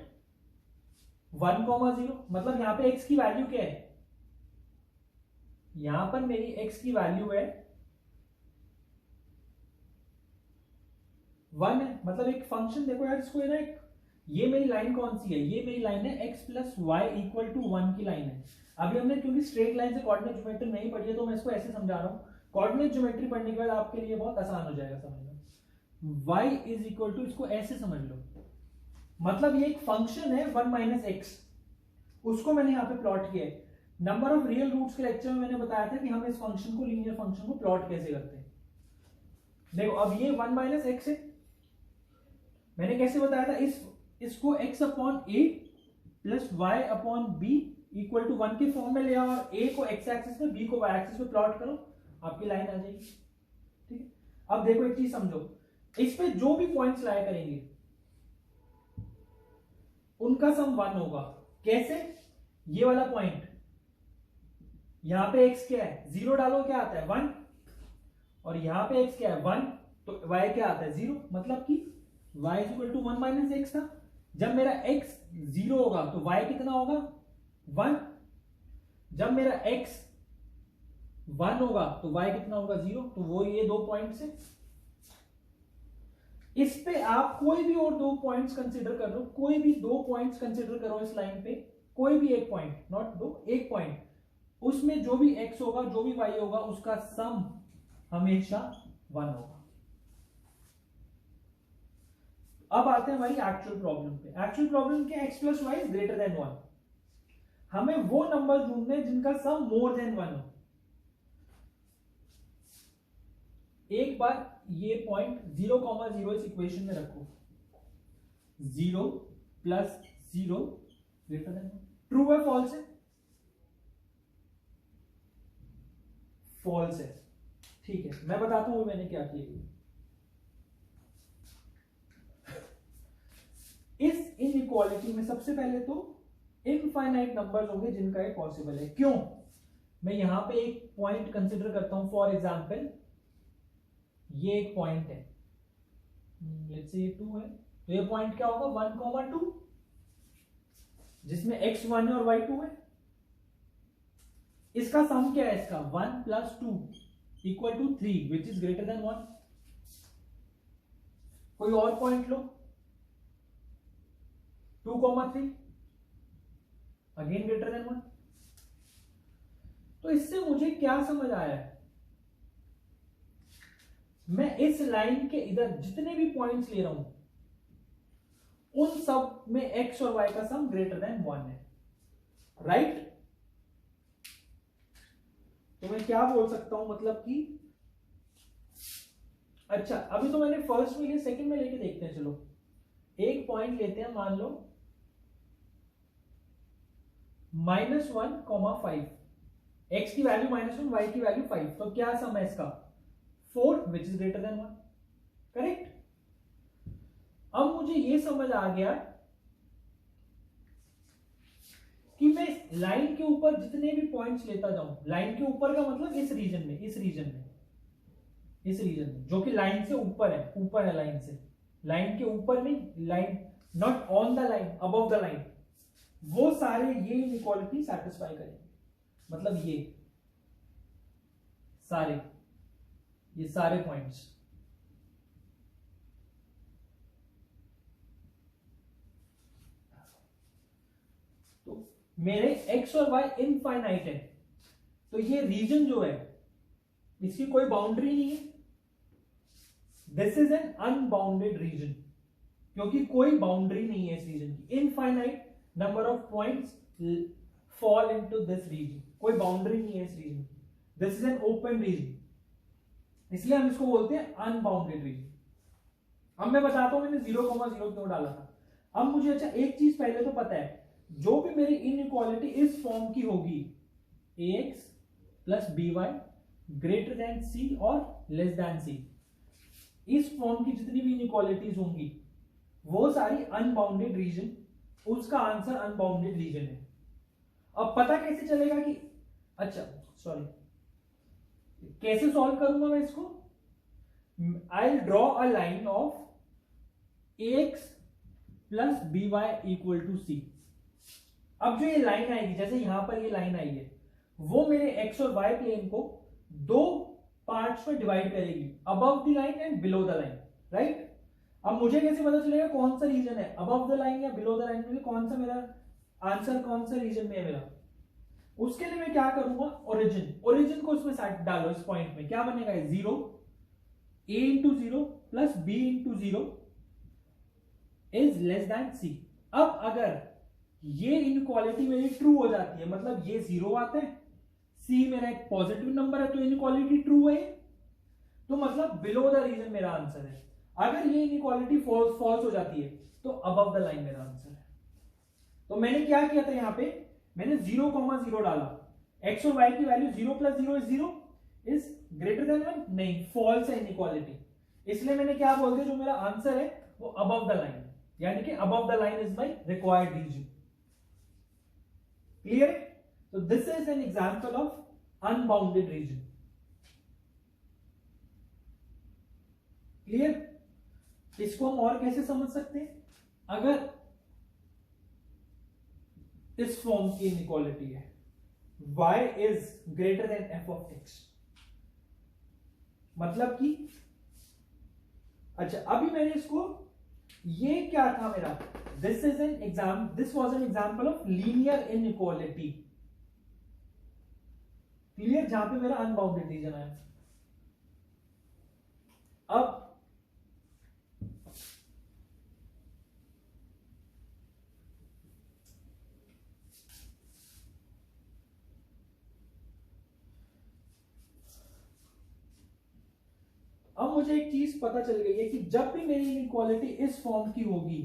1,0, मतलब यहां पे x की वैल्यू क्या है, यहां पर मेरी x की वैल्यू है 1 है। मतलब एक फंक्शन देखो यार इसको, है ना, एक ये मेरी लाइन कौन सी है, ये मेरी लाइन है x plus Y equal to 1 की लाइन है। अभी हमने क्योंकि स्ट्रेट लाइन से कोऑर्डिनेट ज्योमेट्री नहीं पढ़ी है तो मैं इसको ऐसे समझा रहा हूं, कोऑर्डिनेट ज्योमेट्री पढ़ने के बाद आपके लिए बहुत आसान हो जाएगा समझना। y इज इक्वल टू, इसको ऐसे समझ लो, मतलब ये एक फंक्शन है 1 माइनस एक्स, उसको मैंने यहाँ पे प्लॉट किया है। नंबर ऑफ रियल रूट्स के लेक्चर में मैंने बताया था कि हम इस फंक्शन को, लीनियर फंक्शन को प्लॉट कैसे करते हैं। देखो अब ये 1 माइनस एक्स है, मैंने कैसे बताया था, इसको x upon A plus Y upon B equal to 1 के फॉर्म में ले आओ और a को x एक्सिस पे, b को y एक्सिस पे प्लॉट करो, आपकी लाइन आ जाएगी। ठीक है, अब देखो एक चीज समझो, इस पे जो भी पॉइंट्स लाया करेंगे उनका सम 1 होगा। कैसे, ये वाला पॉइंट, यहां पे x क्या है, 0 डालो क्या आता है 1, और यहां पे x क्या है 1, तो y क्या आता है 0, मतलब कि y is equal to 1 minus X था। जब मेरा x 0 होगा तो y कितना होगा 1, जब मेरा x 1 होगा तो y कितना होगा 0, तो वो ये दो पॉइंट्स है। इस पे आप कोई भी और दो पॉइंट्स कंसीडर कर लो, कोई भी दो पॉइंट्स कंसीडर करो इस लाइन पे, कोई भी एक पॉइंट, नॉट दो, एक पॉइंट, उसमें जो भी x होगा जो भी y होगा उसका सम हमेशा 1 होगा। अब आते हैं हमारी एक्चुअल प्रॉब्लम पे। एक्चुअल प्रॉब्लम क्या, x plus Y is greater than 1, हमें वो नंबर ढूंढने जिनका सम मोर देन 1 हो। एक बार ये पॉइंट 0,0 इस इक्वेशन में रखो, 0 प्लस 0 ग्रेटर देन 1, ट्रू है फॉल्स है, फॉल्स है। ठीक है, मैं बताता हूं मैंने क्या किया। इस इनइक्वालिटी में सबसे पहले तो इनफाइनाइट नंबर्स होंगे जिनका ये पॉसिबल है। क्यों, मैं यहां पे एक पॉइंट कंसीडर करता हूं, फॉर एग्जांपल ये एक पॉइंट है, लेट्स से ये 2 है, तो ये पॉइंट क्या होगा 1,2, जिसमें x 1 है और y 2 है। इसका सम क्या है, इसका 1 plus 2 equal to 3 which is greater than 1। कोई और पॉइंट लो, 2,3 अगेन ग्रेटर देन 1। तो इससे मुझे क्या समझ आया है, मैं इस लाइन के इधर जितने भी पॉइंट्स ले रहा हूं उन सब में x और y का सम ग्रेटर देन 1 है, राइट। तो मैं क्या बोल सकता हूं, मतलब कि अच्छा अभी तो मैंने फर्स्ट में लिया, सेकंड में लेके देखते हैं। चलो एक पॉइंट लेते हैं, मान लो -1,5, x की वैल्यू -1, y की वैल्यू 5, तो क्या सम है इसका 4 विच इज ग्रेटर देन 1, करेक्ट। अब मुझे ये समझ आ गया कि मैं लाइन के ऊपर जितने भी पॉइंट्स लेता जाऊं, लाइन के ऊपर का मतलब इस रीजन में, इस रीजन में, इस रीजन में जो कि लाइन से ऊपर है, ऊपर है लाइन से, लाइन के ऊपर नहीं, line not on the line, above the line, वो सारे ये इनइक्वालिटी सैटिस्फाई करेंगे। मतलब ये सारे पॉइंट्स, तो मेरे x और y इनफाइनाइट है, तो ये रीजन जो है इसकी कोई बाउंड्री नहीं है, this is an unbounded region, क्योंकि कोई बाउंड्री नहीं है इस रीजन की। Infinite number of points fall into this region, कोई बाउंड्री नहीं है इस रीजन की, this is an open region, इसलिए हम इसको बोलते हैं अनबाउंडेड रीजन। अब मैं बताता हूं मैंने 0,0 क्यों डाला था। अब मुझे अच्छा एक चीज पहले तो पता है, जो भी मेरी इनइक्वालिटी इस फॉर्म की होगी, ax plus by greater than c और लेस देन c, इस फॉर्म की जितनी भी इनइक्वालिटीज होंगी वो सारी अनबाउंडेड रीजन उसका आंसर अनबाउंडेड रीजन है। अब पता कैसे चलेगा कि, अच्छा सॉरी, कैसे सॉल्व करूंगा मैं इसको? I draw a line of ax plus B Y equal to C. अब जो ये लाइन आएगी, जैसे यहां पर ये लाइन आई है, वो मेरे x और y प्लेन को दो पार्ट्स में डिवाइड करेगी, above the line and below the line, right? अब मुझे कैसे पता चलेगा कौन सा रीजन है, अबव द लाइन या बिलो द लाइन में, कौन सा मेरा आंसर कौन सा रीजन में है मेरा? उसके लिए मैं क्या करूंगा, ओरिजिन को उसमें साइड डालो, इस पॉइंट में क्या बनेगा, 0 a into 0 plus b into 0 is less then c। अब अगर ये इनइक्वालिटी मेरी ट्रू हो जाती है, मतलब ये 0 आता है, c मेरा एक पॉजिटिव नंबर है, तो इनइक्वालिटी ट्रू है, तो मतलब बिलो द रीजन मेरा आंसर है। अगर ये इनइक्वालिटी फॉल्स हो जाती है तो अबव द लाइन मेरा आंसर है। तो मैंने क्या किया था, यहां पे मैंने 0,0 डाला, x और y की value 0 plus 0 is 0 is greater than 1, नहीं, फॉल्स है इनइक्वालिटी, इसलिए मैंने क्या बोल दिया, जो मेरा आंसर है वो अबव द लाइन, यानी कि above the line is my required region. Clear? तो this is an example of unbounded region. Clear? इसको हम और कैसे समझ सकते हैं? अगर इस फॉर्म की इनइक्वालिटी है, y is greater then f of x, मतलब कि, अच्छा अभी मैंने इसको, ये क्या था मेरा, this was an example of linear inequality. Clear? जहां पे मेरा अनबाउंडेड रीजन है। अब मुझे एक चीज पता चल गई है कि जब भी मेरी इनइक्वालिटी इस फॉर्म की होगी,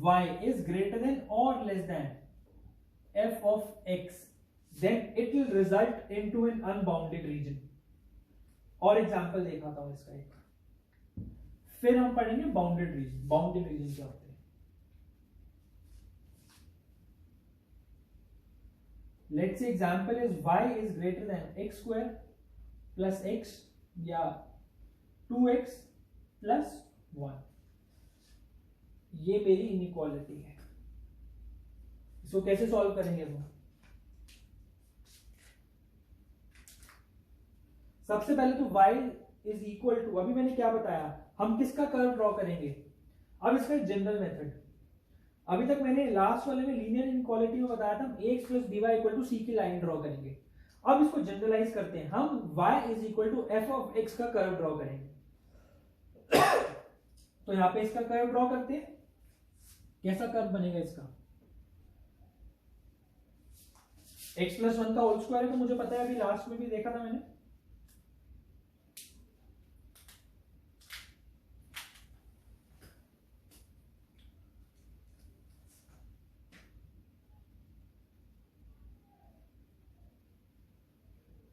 y इज ग्रेटर देन और less than f of x, then it will result into an unbounded region। और एग्जांपल दिखाता हूं इसका एक, फिर हम पढ़ेंगे बाउंडेड रीजन। बाउंडेड रीजन क्या होते हैं? Let's say example is y is greater then x square plus x या 2x प्लस 1, ये मेरी इनइक्वालिटी है। इसको कैसे सॉल्व करेंगे हम? सबसे पहले तो y इज इक्वल टू, अभी मैंने क्या बताया, हम किसका कर्व ड्रॉ करेंगे? अब इसका जनरल मेथड, अभी तक मैंने लास्ट वाले में लीनियर इनइक्वालिटी में बताया था, हम ax plus B Y equal to C की लाइन ड्रॉ करेंगे। अब इसको जनरलाइज करते हैं, हम y is equal to F of x का कर्व ड्रॉ करेंगे। तो यहां पे इसका कर्व ड्रॉ करते हैं, कैसा कर्व बनेगा इसका? x प्लस 1 का होल स्क्वायर है, तो मुझे पता है, अभी लास्ट में भी देखा था मैंने।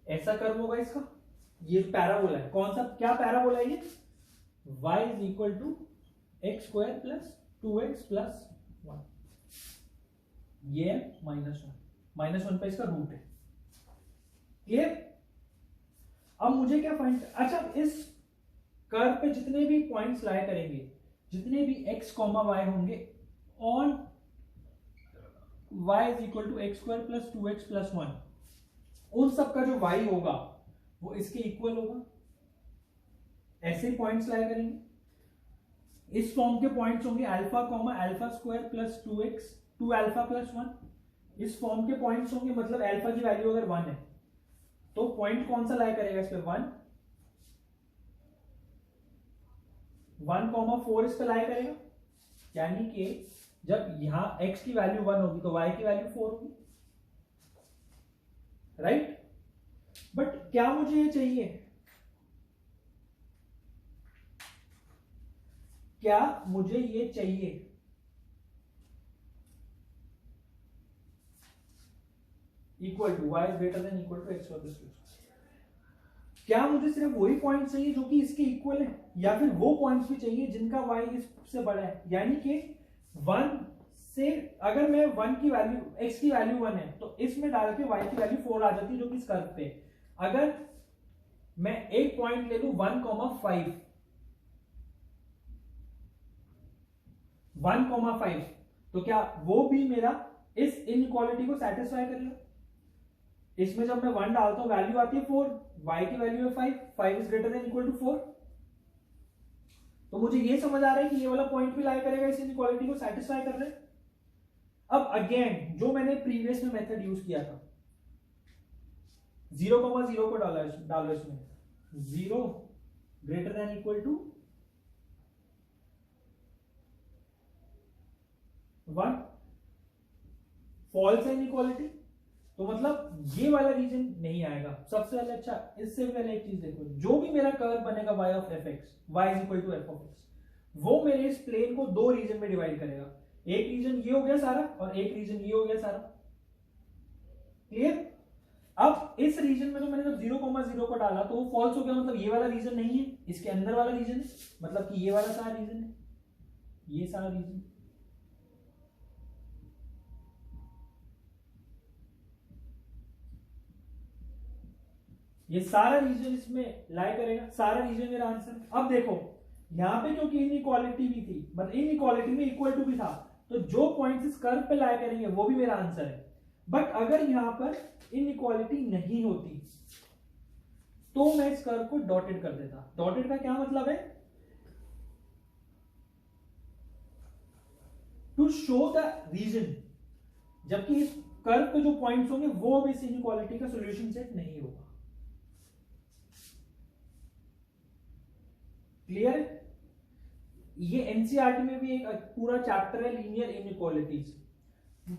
ऐसा कर्व होगा इसका, ये पैराबोला है। कौन सा, क्या पैराबोला है ये? y is equal to x square plus 2x plus 1, ये -1 पे इसका रूट है। क्लियर? अब मुझे क्या फाइंड, अच्छा इस कर्व पे जितने भी पॉइंट्स लाई करेंगे, जितने भी x, y होंगे on y is equal to x square plus 2x plus 1, उन सबका जो y होगा वो इसके इक्वल होगा। ऐसे पॉइंट्स लाया करेंगे, इस फॉर्म के पॉइंट्स होंगे alpha alpha square plus 2x 2 alpha plus 1, इस फॉर्म के पॉइंट्स होंगे, मतलब अल्फा की वैल्यू अगर 1 है तो पॉइंट कौन सा लाया करेगा इस पे? 1,4 इस पे लाया करेगा, यानी कि जब यहां x की वैल्यू 1 होगी तो y की वैल्यू 4 होगी, राइट? बट क्या मुझे ये चाहिए, क्या मुझे ये चाहिए equal to y greater than equal to X plus 2? क्या मुझे सिर्फ वही पॉइंट चाहिए जो कि इसके इक्वल है, या फिर वो पॉइंट्स भी चाहिए जिनका y इससे बड़ा है? यानी कि 1 से अगर मैं 1 की वैल्यू, x की वैल्यू 1 है तो इसमें डाल के y की वैल्यू 4 आ जाती है, जो कि इस कर्व पे। अगर मैं एक पॉइंट ले लू 1,5 1,5 तो क्या वो भी मेरा इस इनइक्वालिटी को सेटिस्फाई करेगा? इसमें जब मैं 1 डालता हूं वैल्यू आती है 4, y की वैल्यू है 5, 5 is greater than equal to 4। तो मुझे ये समझ आ रहा है कि ये वाला पॉइंट भी लाई करेगा इस इनइक्वालिटी को सेटिस्फाई कर रहे हैं। अब अगेन जो मैंने प्रीवियस में मेथड यूज किया था, 0,0 को डालो इसमें, 0 greater than equal to 1, false है इनइक्वालिटी, तो मतलब ये वाला रीजन नहीं आएगा। सबसे पहले अच्छा इससे पहले एक चीज देखो, जो भी मेरा कर्व बनेगा y of fx, y is equal to f of x, वो मेरे इस प्लेन को दो रीजन में डिवाइड करेगा। एक रीजन ये हो गया सारा और एक रीजन ये हो गया सारा। क्लियर? अब इस रीजन में तो मैंने जब 0,0 को डाला तो वो फॉल्स हो गया, मतलब ये वाला रीजन नहीं है, इसके अंदर वाला रीजन है, मतलब कि ये वाला सारा रीजन है, ये सारा रीजन। ये सारा रीजन इसमें लाई करेगा, सारा रीजन मेरा आंसर। अब देखो यहां पे क्योंकि इनइक्वालिटी भी थी, मतलब इनइक्वालिटी में इक्वल टू भी था, तो जो पॉइंट्स इस कर्व पे लाई करेंगे वो भी मेरा आंसर है। बट अगर यहां पर इनइक्वालिटी नहीं होती तो मैं इस कर्व को डॉटेड कर देता। डॉटेड का क्या मतलब है? टू शो द रीजन, जबकि इस कर्व पे जो पॉइंट्स होंगे वो भी इस इनइक्वालिटी का सॉल्यूशन सेट नहीं होगा। क्लियर है? ये एनसीईआरटी में भी एक पूरा चैप्टर है लीनियर इनइक्वालिटीज,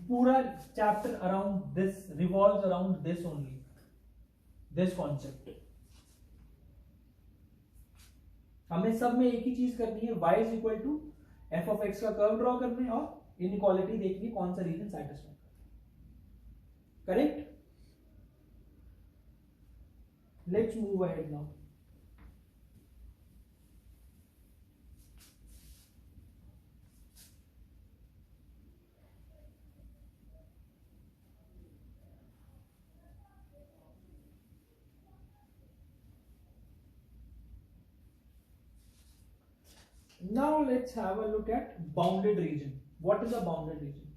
पूरा chapter around this revolves around this only, this concept. हमें सब में एक ही चीज करनी है, y is equal to F of X का कर्व ड्रॉ करना है और इनइक्वालिटी देखनी कौन सा रीजन सैटिस्फाई कर। Correct? Let's move ahead now. Now let's have a look at bounded region. What is a bounded region?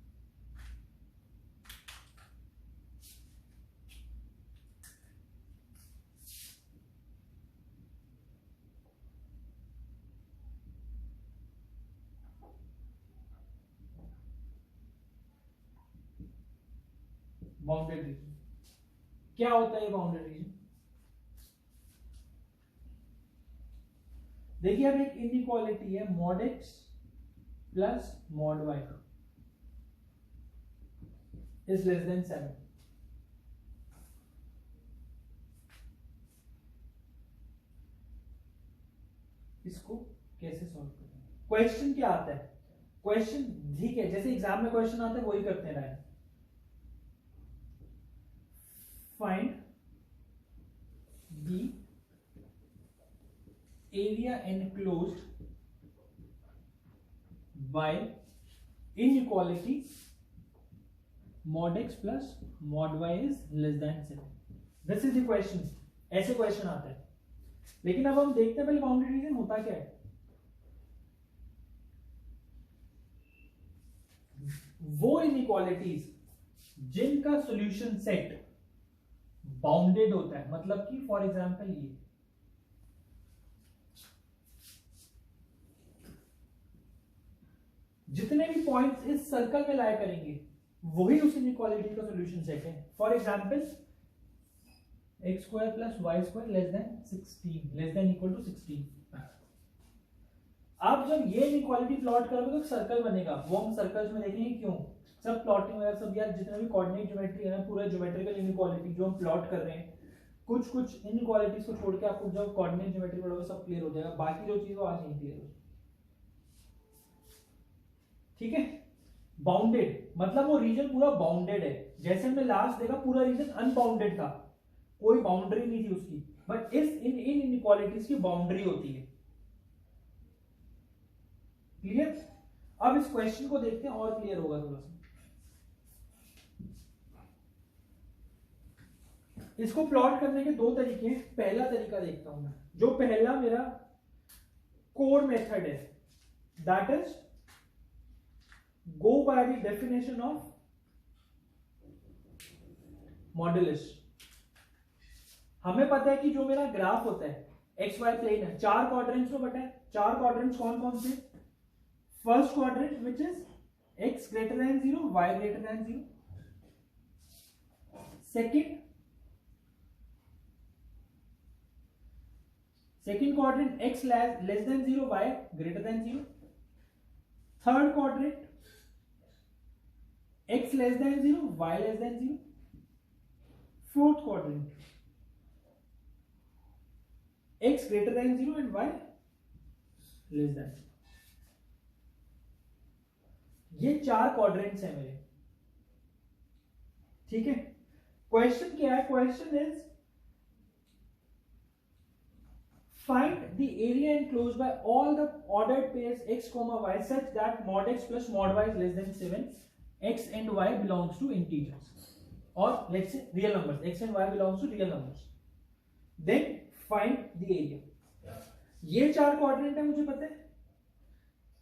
Bounded region क्या होता है? बाउंडेड रीजन देखिए, अब एक इनइक्वालिटी है mod x plus mod y is less than 7। इसको कैसे solve करें? क्वेश्चन क्या आता है? क्वेश्चन ठीक है, जैसे एग्जाम में क्वेश्चन आता है वही करते रहे। Find the area enclosed by inequality mod x plus mod y is less than 7. This is the question. ऐसे क्वेश्चन आते हैं, लेकिन अब हम देखते हैं पहले बाउंड्री रीजन होता क्या है। वो इनइक्वालिटीज जिनका सॉल्यूशन सेट बाउंडेड होता है, मतलब कि फॉर एग्जांपल ये जितने भी पॉइंट्स इस सर्कल में लाया करेंगे वही उस इनइक्वालिटी का सॉल्यूशन सेट है। For example X square plus Y square less than 16, less than equal to 16। आप जब ये इनइक्वालिटी प्लॉट करोगे तो सर्कल बनेगा, वो हम सर्कल्स में देखेंगे क्यों। सब प्लॉटिंग वगैरह सब यार जितना भी कोऑर्डिनेट ज्योमेट्री है ना, पूरा ज्योमेट्रिकल इनइक्वालिटी जो हम प्लॉट कर रहे हैं, कुछ कुछ इनइक्वालिटीज को छोड़ के आपको जब कोऑर्डिनेट ज्योमेट्री पढ़ोगे सब क्लियर हो जाएगा। बाकी जो चीज वो आज नहीं क्लियर हो। ठीक है? बाउंडेड मतलब वो रीजन पूरा बाउंडेड है। जैसे हमने लास्ट देखा पूरा रीजन अनबाउंडेड था, कोई बाउंड्री नहीं थी उसकी, बट इस इन इनइक्वालिटीज की बाउंड्री होती है। क्लियर? अब इस क्वेश्चन को देखते हैं और क्लियर होगा थोड़ा सा। इसको प्लॉट करने के दो तरीके हैं। पहला तरीका देखता हूं मैं, जो पहला मेरा कोर मेथड है, that is go by the definition of modulus. हमें पता है कि जो मेरा ग्राफ होता है एक्स वाई प्लेन है, चार क्वाड्रेंट्स में बटा है। चार क्वाड्रेंट्स कौन कौन से? First quadrant which is X greater than 0, Y greater than 0। Second quadrant X less than 0, Y greater than 0। Third quadrant X less than 0, Y less than 0। Fourth quadrant x greater than 0 and y less than 0। ये चार quadrants हैं मेरे, ठीक है। Question क्या है? Question is find the area enclosed bye all the ordered pairs x, y such that mod x plus mod y is less than 7, x and y belongs to integers, or let's say real numbers, x and y belongs to real numbers, then find the area। ये चार quadrant है मुझे पता है।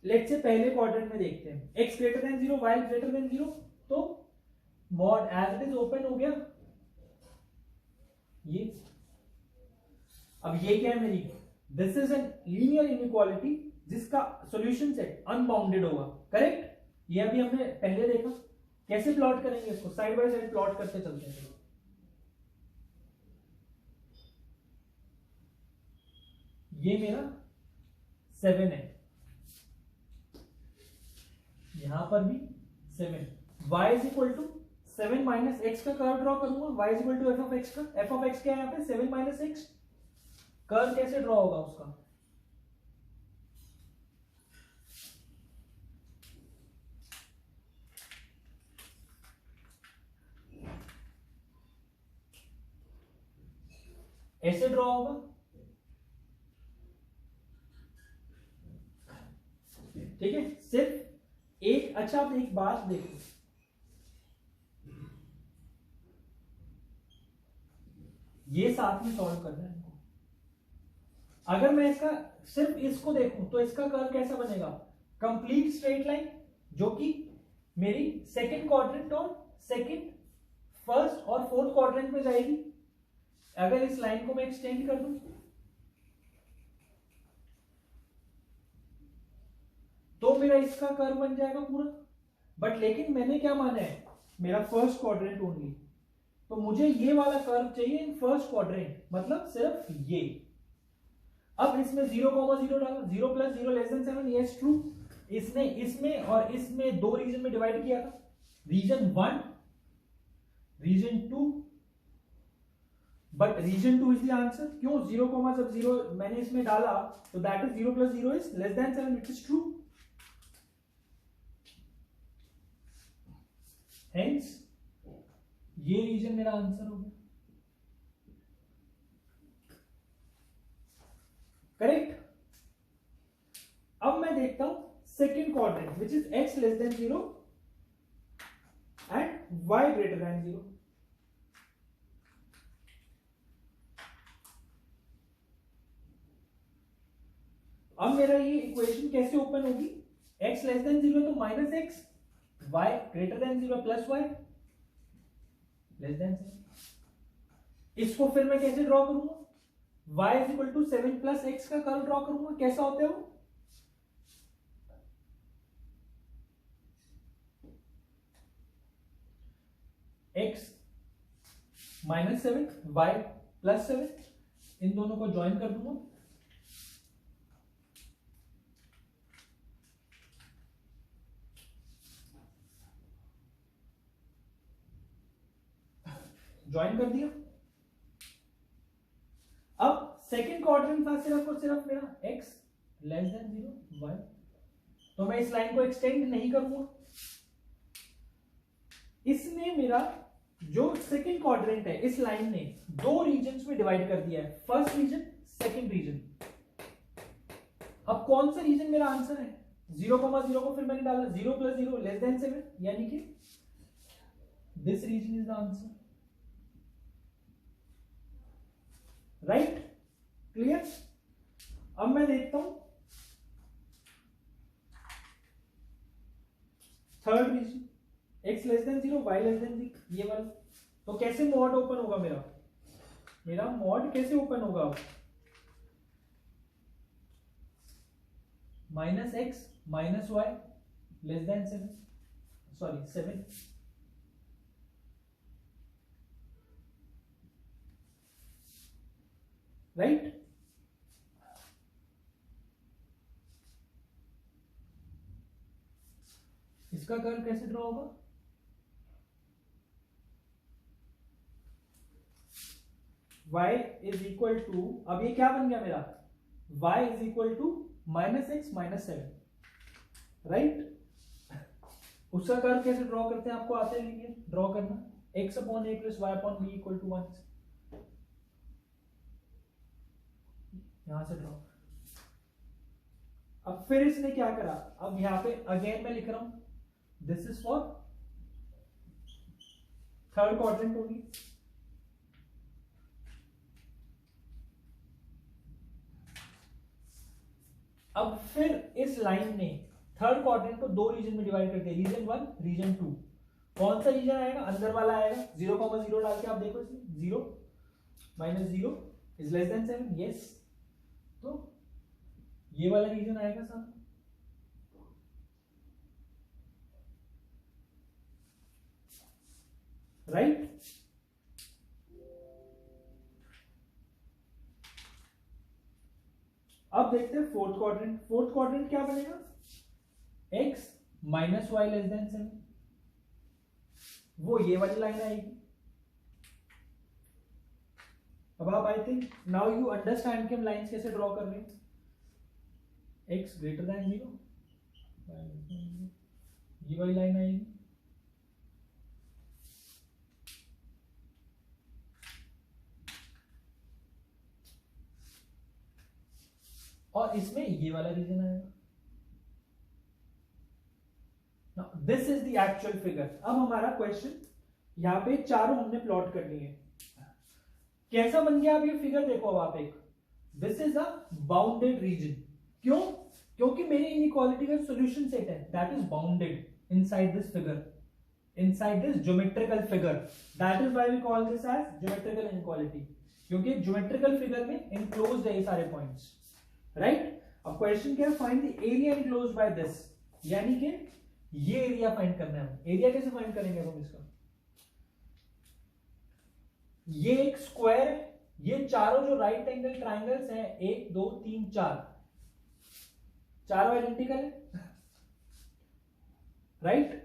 Let's say पहले quadrant में देखते हैं, x greater than 0, y greater than 0, तो mod as it is open हो गया ये। अब ये क्या है मेरी? This is an linear inequality जिसका सॉल्यूशन सेट अनबाउंडेड होगा, करेक्ट। ये अभी हमने पहले देखा। कैसे प्लॉट करेंगे इसको? साइड बाय साइड प्लॉट करते चलते हैं। ये मेरा 7 है, यहां पर भी 7। y is equal to 7 minus X का कर्व ड्रॉ करूंगा। y is equal to F of X का। एफ ऑफ एक्स क्या है यहाँ पे? 7 माइनस एक्स। कर्व कैसे ड्रॉ होगा उसका? ऐसे ड्रॉ होगा, ठीक है। सिर्फ एक, अच्छा आप एक बात देखो, ये साथ में सॉल्व करना है इनको। अगर मैं इसका सिर्फ इसको देखूं तो इसका कर्व कैसा बनेगा? कंप्लीट स्ट्रेट लाइन, जो कि मेरी सेकंड क्वाड्रेंट और सेकंड, फर्स्ट और फोर्थ क्वाड्रेंट में जाएगी। अगर इस लाइन को मैं एक्सटेंड कर दूं तो मेरा इसका कर्व बन जाएगा पूरा। बट लेकिन मैंने क्या माना है? मेरा फर्स्ट क्वाड्रेंट ओनली, तो मुझे ये वाला कर्व चाहिए इन फर्स्ट क्वाड्रेंट, मतलब सिर्फ ये। अब इसमें 0,0 डाला, 0 plus 0 less than 7, yes true. इसने इसमें और इसमें दो रीजन में डिवाइड किया था, region 1, region 2, but region 2 is the answer. क्यों? 0, जब 0 मैंने इसमें डाला तो that is 0 plus 0 is less than 7, it is true. Hence ये रीजन मेरा आंसर हो गया, करेक्ट। अब मैं देखता हूं second quadrant which is x less than 0 and y greater than 0। अब मेरा ये इक्वेशन कैसे ओपन होगी? x लेस देन 0 तो minus X, y greater than 0 plus y less than 7। इसको फिर मैं कैसे ड्रॉ करूंगा? y is equal to 7 plus X का कर्व ड्रॉ करूंगा। कैसा होता है वो? x माइनस 7, y प्लस 7, इन दोनों को ज्वाइन कर दूंगा। ज्वाइन कर दिया। अब सेकंड क्वाड्रेंट था सिर्फ और सिर्फ मेरा x लेस देन 0, y, तो मैं इस लाइन को एक्सटेंड नहीं करूंगा। इसने मेरा जो सेकंड क्वाड्रेंट है, इस लाइन ने दो रीजन्स में डिवाइड कर दिया है, फर्स्ट रीजन, सेकंड रीजन। अब कौन सा रीजन मेरा आंसर है? 0,0 को फिर मैंने डाला 0 + 0 <7, यानी कि this region is the answer, right? Clear? अब मैं देखता हूं थर्ड रीजन, x <0, y <0, ये वाला। तो कैसे मॉड ओपन होगा मेरा मॉड कैसे ओपन होगा? -x - y <7, sorry 7, right? इसका कर्व कैसे ड्रॉ होगा? y = अब ये क्या बन गया मेरा? y = -x - 7, right? उसका कर्व कैसे ड्रॉ करते हैं? आपको आते हैं लीनियर ड्रॉ करना, x/a + y/b = 1, यहां से ड्रॉ। अब फिर इसने क्या करा? अब यहां पे अगेन मैं लिख रहा हूं, this is for third quadrant होगी। अब फिर इस लाइन ने थर्ड क्वाड्रेंट को दो रीजन में डिवाइड कर दिया, रीजन 1, रीजन 2। कौन सा रीजन आएगा? अंदर वाला आएगा। 0,0 डाल के आप देखो इसमें, 0 - 0 < 7, यस। तो ये वाला रीजन आएगा सामने, राइट? अब देखते हैं फोर्थ क्वाड्रेंट। फोर्थ क्वाड्रेंट क्या बनेगा? x - y < 7, वो ये वाली लाइन आएगी। अब आप I think now you understand कि हम लाइंस कैसे ड्रॉ कर रहे हैं। x > 0, ये वाली लाइन आएगी, और इसमें ये वाला रीजन आएगा। This is the actual figure. अब हमारा क्वेश्चन, यहां पे चारों हमने प्लॉट कर लिए। कैसा बन गया? अब ये फिगर देखो, अब आप एक, this is a bounded region. क्यों? क्योंकि मेरी इनइक्वालिटी का सॉल्यूशन सेट है that is bounded inside this figure, inside this geometrical figure. That is why we call this as geometrical inequality, क्योंकि ज्योमेट्रिकल फिगर में इनक्लोज्ड है ये सारे पॉइंट्स, राइट? अब क्वेश्चन क्या है? Find the area enclosed by this, यानी कि ये एरिया फाइंड करना है। एरिया कैसे फाइंड करेंगे हम इसका? ये एक स्क्वायर है, ये चारों जो राइट एंगल ट्राइंगल्स हैं, 1 2 3 4, चारों आइडेंटिकल है, राइट?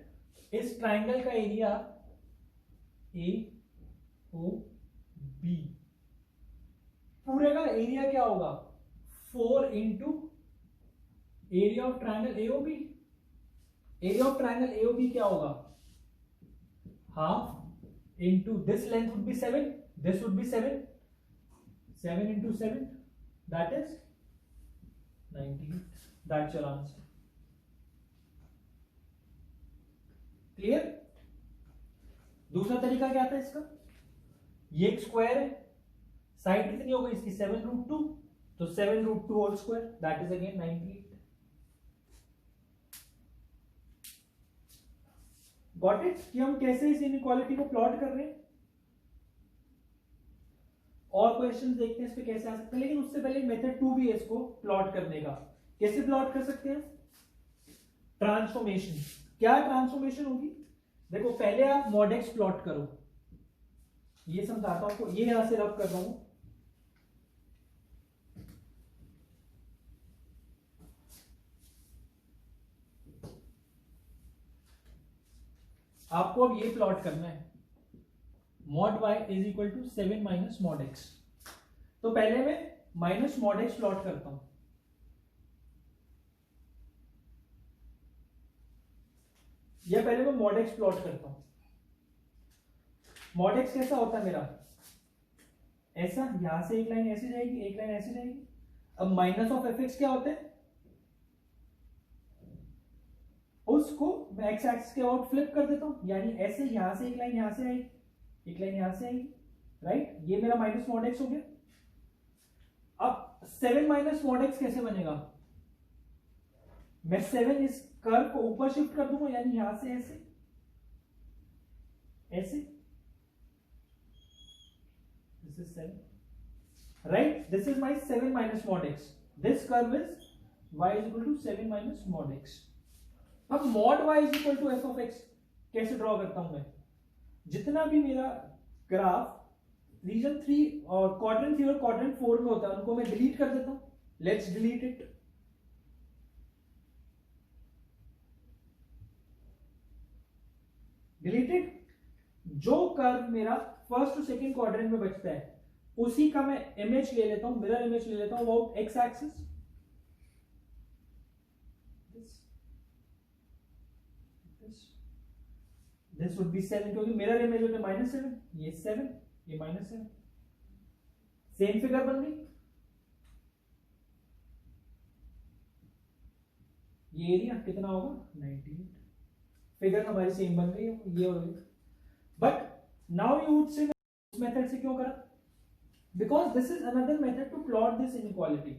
इस ट्राइंगल का एरिया AOB, पूरे का एरिया क्या होगा? 4 into area of triangle AOB। Area of triangle AOB क्या होगा? Half into this length would be 7, this would be 7, 7 into 7, that is 98। That's your answer. Clear? दूसरा तरीका क्या था इसका? ये एक स्क्वायर है, साइड कितनी हो गई इसकी? 7√2, तो 7√2 whole square, that is again 98। Got it? कि हम कैसे इस इनइक्वालिटी को प्लॉट कर रहे हैं। और क्वेश्चंस देखते हैं इस पे कैसे आ सकते हैं, लेकिन उससे पहले मेथड 2 भी है इसको प्लॉट करने का। कैसे प्लॉट कर सकते हैं? ट्रांसफॉर्मेशन। क्या ट्रांसफॉर्मेशन होगी? देखो, पहले आप मॉड एक्स प्लॉट करो, ये समझाता हूं आपको, ये यहां से रब कर रहा हूं। आपको अब ये प्लॉट करना है, mod y = 7 - mod x। तो पहले मैं माइनस mod x प्लॉट करता हूं। या पहले मैं mod x प्लॉट करता हूं। mod x कैसा होता है मेरा? ऐसा, यहां से एक लाइन ऐसे जाएगी, एक लाइन ऐसे जाएगी। अब माइनस ऑफ एफ एक्स क्या होता है? उसको मैं एक्स एक्सिस के अबाउट फ्लिप कर देता हूं, यानी ऐसे यहां से एक लाइन यहां से आएगी, एक लाइन यहां से आएगी, राइट। ये मेरा माइनस मॉड एक्स हो गया। अब 7 माइनस मॉड एक्स कैसे बनेगा, मैं 7 इस कर्व को ऊपर शिफ्ट कर दूंगा, यानी यहां से ऐसे ऐसे, this is 7, right. This is my 7 minus mod x, this curve is y is equal to 7 minus mod x। अब mod y is equal to f of x कैसे ड्रॉ करता हूं मैं, जितना भी मेरा ग्राफ रीजन 3 और क्वाड्रेंट 3 और क्वाड्रेंट 4 में होता है उनको मैं डिलीट कर देता हूं। Let's delete it. डिलीटेड। जो कर्व मेरा फर्स्ट और सेकंड क्वाड्रेंट में बचता है उसी का मैं इमेज ले लेता हूं, मिरर इमेज ले लेता हूं about x axis. This would be 7 क्योंकि मिरर इमेज होते -7, ये 7, ये -7, सेम फिगर बन गई। ये एरिया कितना होगा 98, फिगर हमारी सेम बन गई, ये और ये। But now you would say इस मेथड से क्यों करा, because this is another method to plot this inequality.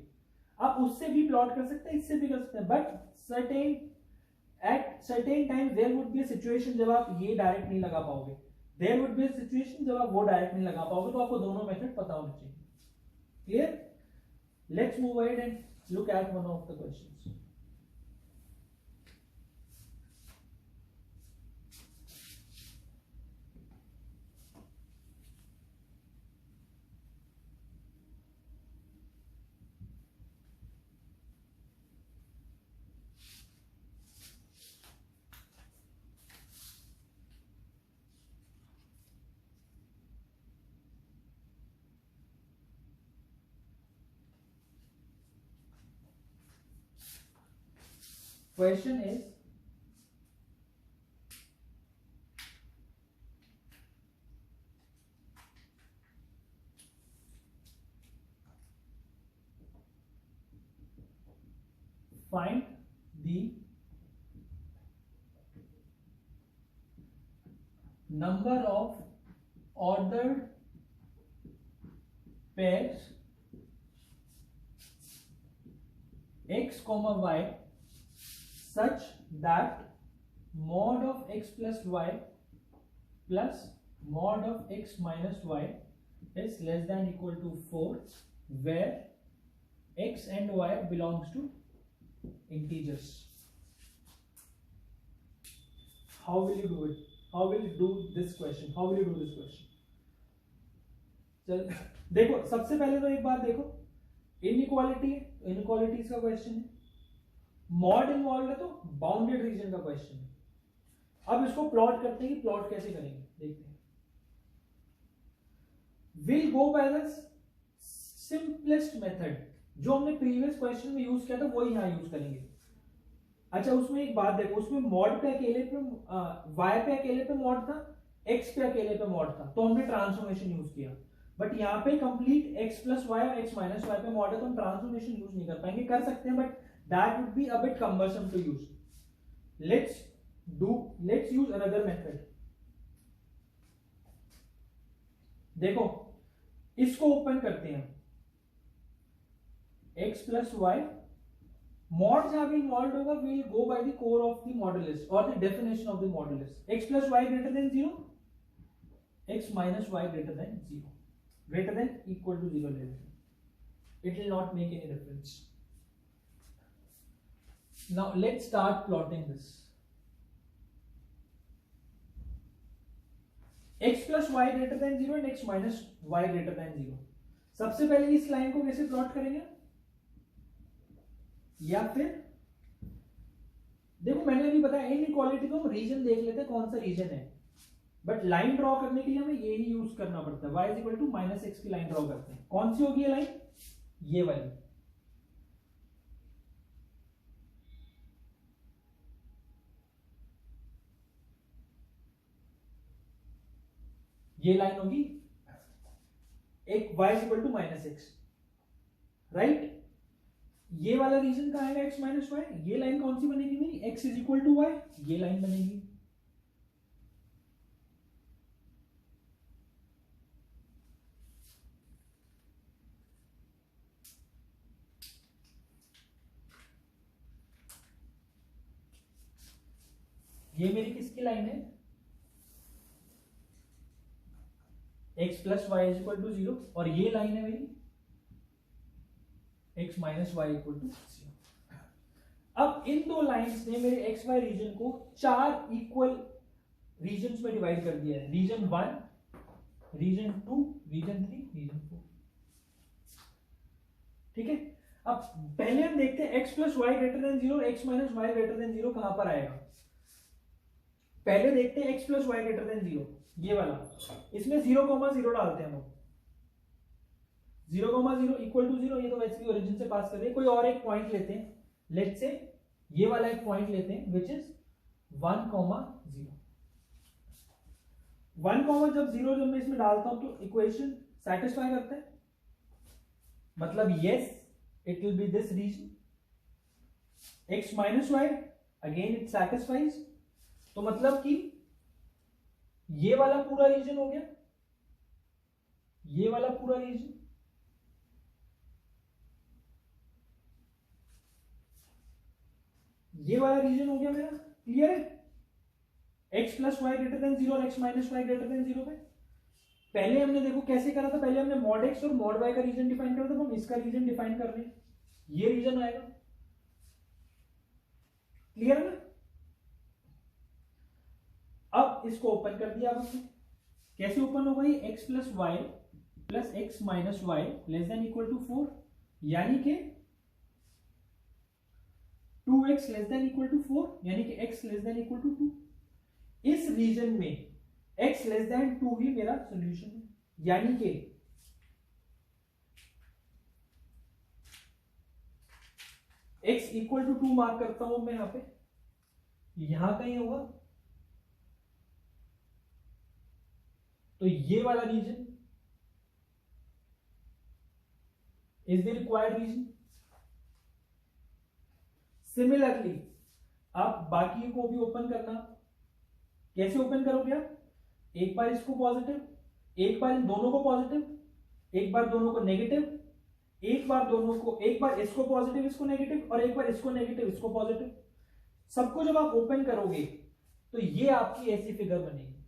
आप उससे भी प्लॉट कर सकते हैं, इससे भी कर सकते हैं, but at certain time there would be a situation जब आप ये डायरेक्ट नहीं लगा पाओगे, there would be a situation जब आप वो डायरेक्ट नहीं लगा पाओगे, तो आपको दोनों मेथड पता होना चाहिए। Clear? Let's move ahead and look at one of the questions. Question is, find the number of ordered pairs x comma y such that mod of x plus y plus mod of x minus y is less than equal to 4, where x and y belongs to integers. How will you do it? How will you do this question? How will you do this question? चल देखो, सबसे पहले तो एक बात देखो, inequality है, inequalities का क्वेश्चन है, मॉड इन्वॉल्व है तो बाउंडेड रीजन का क्वेश्चन है। अब इसको प्लॉट करते हैं कि प्लॉट कैसे करेंगे, देखते हैं। Will go by the simplest method, जो हमने प्रीवियस क्वेश्चन में यूज किया था वही यहां यूज करेंगे। अच्छा, उसमें एक बात देखो, उसमें मॉड पे अकेले पे y पे अकेले पे मॉड था, x पे अकेले पे मॉड था, तो हमने ट्रांसफॉर्मेशन यूज किया। बट यहाँ पे कंप्लीट x प्लस वाई और x माइनस वाई पे मॉड है, तो हम ट्रांसफॉर्मेशन यूज नहीं कर पाएंगे। कर सकते हैं but that would be a bit cumbersome to use. Let's use another method. देखो, इसको ओपन करते हैं, x plus y, मॉड जहां भी इन्वॉल्व होगा we'll go by the core of the modulus or the definition of the modulus. x plus y greater than 0, x minus y greater than 0, greater than equal to 0 ले लेते हैं, it will not make any difference. Now let's start plotting this. x plus y greater than 0 and x minus y greater than 0. सबसे पहले इस line को कैसे plot करेंगे, या फिर देखो मैंने अभी बताया इनइक्वालिटी को हम रीजन देख लेते हैं कौन सा रीजन है, बट लाइन ड्रॉ करने के लिए हमें ये ही यूज करना पड़ता है। y is equal to minus X की लाइन ड्रॉ करते हैं, कौन सी होगी ये लाइन, ये वाली। ये लाइन होगी एक y equal to minus X, right. ये वाला रीजन कहाँ आएगा x माइनस वाई, ये लाइन कौन सी बनेगी मेरी, x is equal to Y, ये लाइन बनेगी। ये मेरी किसकी लाइन है, x plus Y is equal to 0, और ये लाइन है मेरी x minus Y equal to 0। अब इन दो लाइंस ने मेरे एक्स वाई रीजन को 4 इक्वल रीजन्स में डिवाइड कर दिया है, रीजन 1, रीजन 2, रीजन 3, रीजन 4। ठीक है, अब पहले हम देखते हैं x plus Y greater than 0 और x minus Y greater than 0 कहां पर आएगा। पहले देखते हैं x plus Y greater than 0, ये वाला, इसमें 0,0 डालते हैं हम, 0,0 इक्वल टू 0, ये तो वैसे भी ओरिजिन से पास कर रहे हैं। कोई और एक पॉइंट लेते हैं, लेट्स से ये वाला एक पॉइंट लेते हैं विच इज 1,0। 1, जब 0 जब मैं इसमें डालता हूं तो इक्वेशन सेटिस्फाई करता है, मतलब yes it will be this region. x minus y again it satisfies, तो मतलब कि ये वाला पूरा रीजन हो गया, ये वाला पूरा रीजन, ये वाला रीजन हो गया मेरा, क्लियर है। x plus Y greater than 0 और x minus Y greater than 0 पे पहले हमने देखो कैसे करा था, पहले हमने मॉड x और मॉड y का रीजन डिफाइन करा था, हम इसका रीजन डिफाइन कर रहे हैं, ये रीजन आएगा, क्लियर है ना। अब इसको ओपन कर दिया आपने, कैसे ओपन होगा ये, x plus y plus x minus y less than equal to 4, यानी कि 2x less than equal to 4, यानी कि x less than equal to 2। इस रीजन में x लेस देन 2 ही मेरा सॉल्यूशन है, यानी कि x इक्वल टू 2 मार्क करता हूं मैं, यहां पे यहां कहीं होगा, तो ये वाला region is the required region. Similarly आप बाकी को भी ओपन करना, कैसे ओपन करोगे आप, एक बार इसको पॉजिटिव, एक बार इन दोनों को पॉजिटिव, एक बार दोनों को नेगेटिव, एक बार दोनों को, एक बार इसको पॉजिटिव इसको नेगेटिव, और एक बार इसको नेगेटिव इसको पॉजिटिव। सबको जब आप ओपन करोगे तो ये आपकी ऐसी फिगर बनेगी,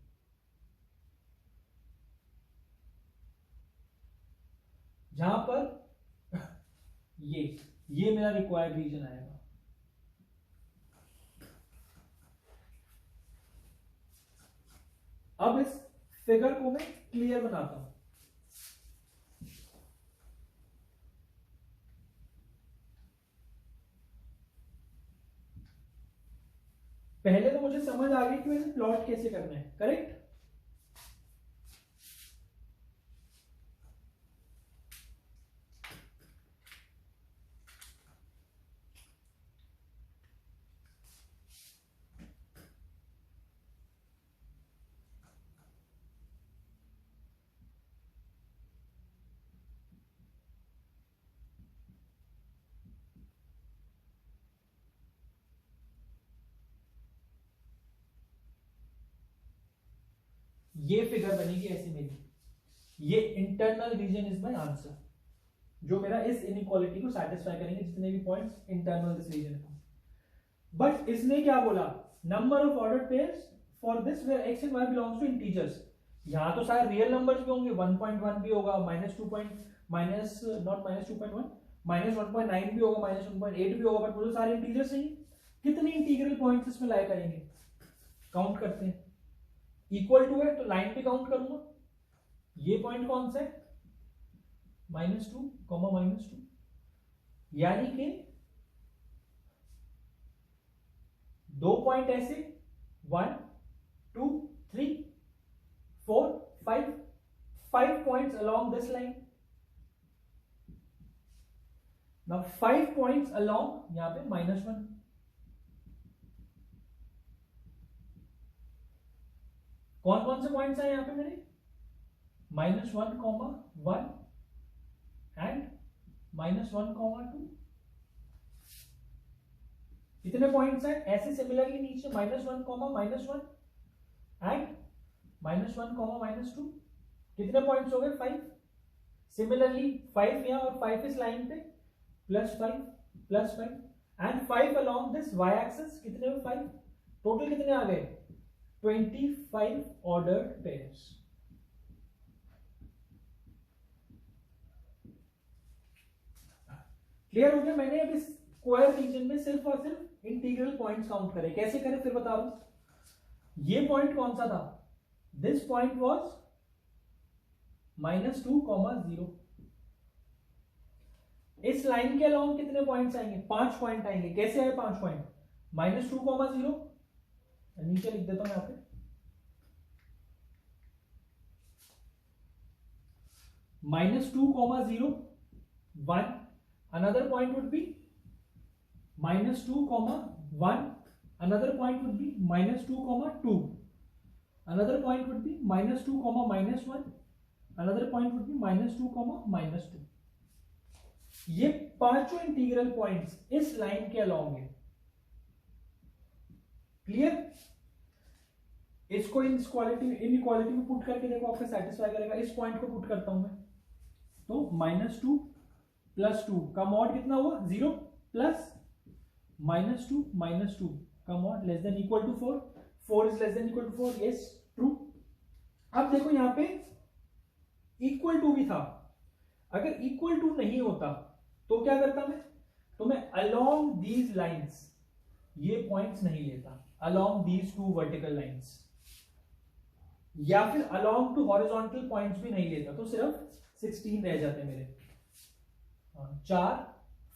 जहां पर ये मेरा रिक्वायर्ड रीजन आएगा। अब इस फिगर को मैं क्लियर बनाता हूं। पहले तो मुझे समझ आ गई कि मैंने प्लॉट कैसे करना है, करेक्ट। ये फिगर बनेगी ऐसी मेरी, ये internal region is my answer, जो मेरा इस इनइक्वालिटी को सेटिस्फाई करेंगे, जितने भी पॉइंट्स इंटरनल दिस रीजन है। बट इसने क्या बोला, number of ordered pairs for this where x and y belongs to integers. यहां तो सारे रियल नंबर्स भी होंगे, 1.1 भी होगा, माइनस नॉट माइनस 2.1, माइनस 1.9 भी होगा, माइनस 1.8 भी होगा, बट वो तो सारे इंटीजर्स हैं। कितने इंटीग्रल पॉइंट्स इसमें लाया करेंगे, काउंट करते हैं। इक्वल टू है तो लाइन पे काउंट करूंगा, ये पॉइंट कौन सा है, -2, -2, यानी कि 2 पॉइंट ऐसे, 1, 2, 3, 4, 5 points along this line. Now 5 points along यहां पे -1, कौन कौन से पॉइंट्स हैं यहां पे मेरे, -1, 1 एंड -1, 2, कितने पॉइंट्स हैं? ऐसे सिमिलरली नीचे -1 कॉमा -1 एंड -1 कॉमा -2, कितने पॉइंट्स हो गए? 5। सिमिलरली 5 यहाँ और 5 इस लाइन पे, +5 and 5 along this y axis, कितने में? 5। टोटल कितने आ गए? 25 ऑर्डर्ड पेयर्स। क्लियर हो गया? मैंने अब इस स्क्वायर रीजन में सिर्फ और सिर्फ इंटीग्रल पॉइंट्स काउंट करे। कैसे करें फिर बता रहा हूं। ये पॉइंट कौन सा था? This point was -2, 0। इस लाइन के अलाउंग कितने पॉइंट्स आएंगे? 5 पॉइंट आएंगे। कैसे आए 5 पॉइंट? -2, 0, नीचे लिख देता हूं यहां पे, -2, 0, 1, another point would be -2, 1, another point would be -2, 2, another point would be -2, -1, another point would be -2, -2। ये पांचों इंटीग्रल पॉइंट्स इस लाइन के अलोंग है। क्लियर? इसको इनइक्वालिटी में पुट करके देखो आपका सेटिस्फाई करेगा। इस पॉइंट को पुट करता हूं मैं, तो -2 + 2 का मॉड कितना हुआ? 0 प्लस -2 का mod less than equal to 4। 4 is less than equal to 4, yes true. अब देखो यहां पे इक्वल टू भी था। अगर इक्वल टू नहीं होता तो क्या करता मैं? तो मैं अलोंग दीज लाइंस ये पॉइंट्स नहीं लेता, अलोंग दीज 2 वर्टिकल लाइंस, या फिर अलोंग टू हॉरिजॉन्टल पॉइंट्स भी नहीं लेता, तो सिर्फ 16 रह जाते मेरे। 4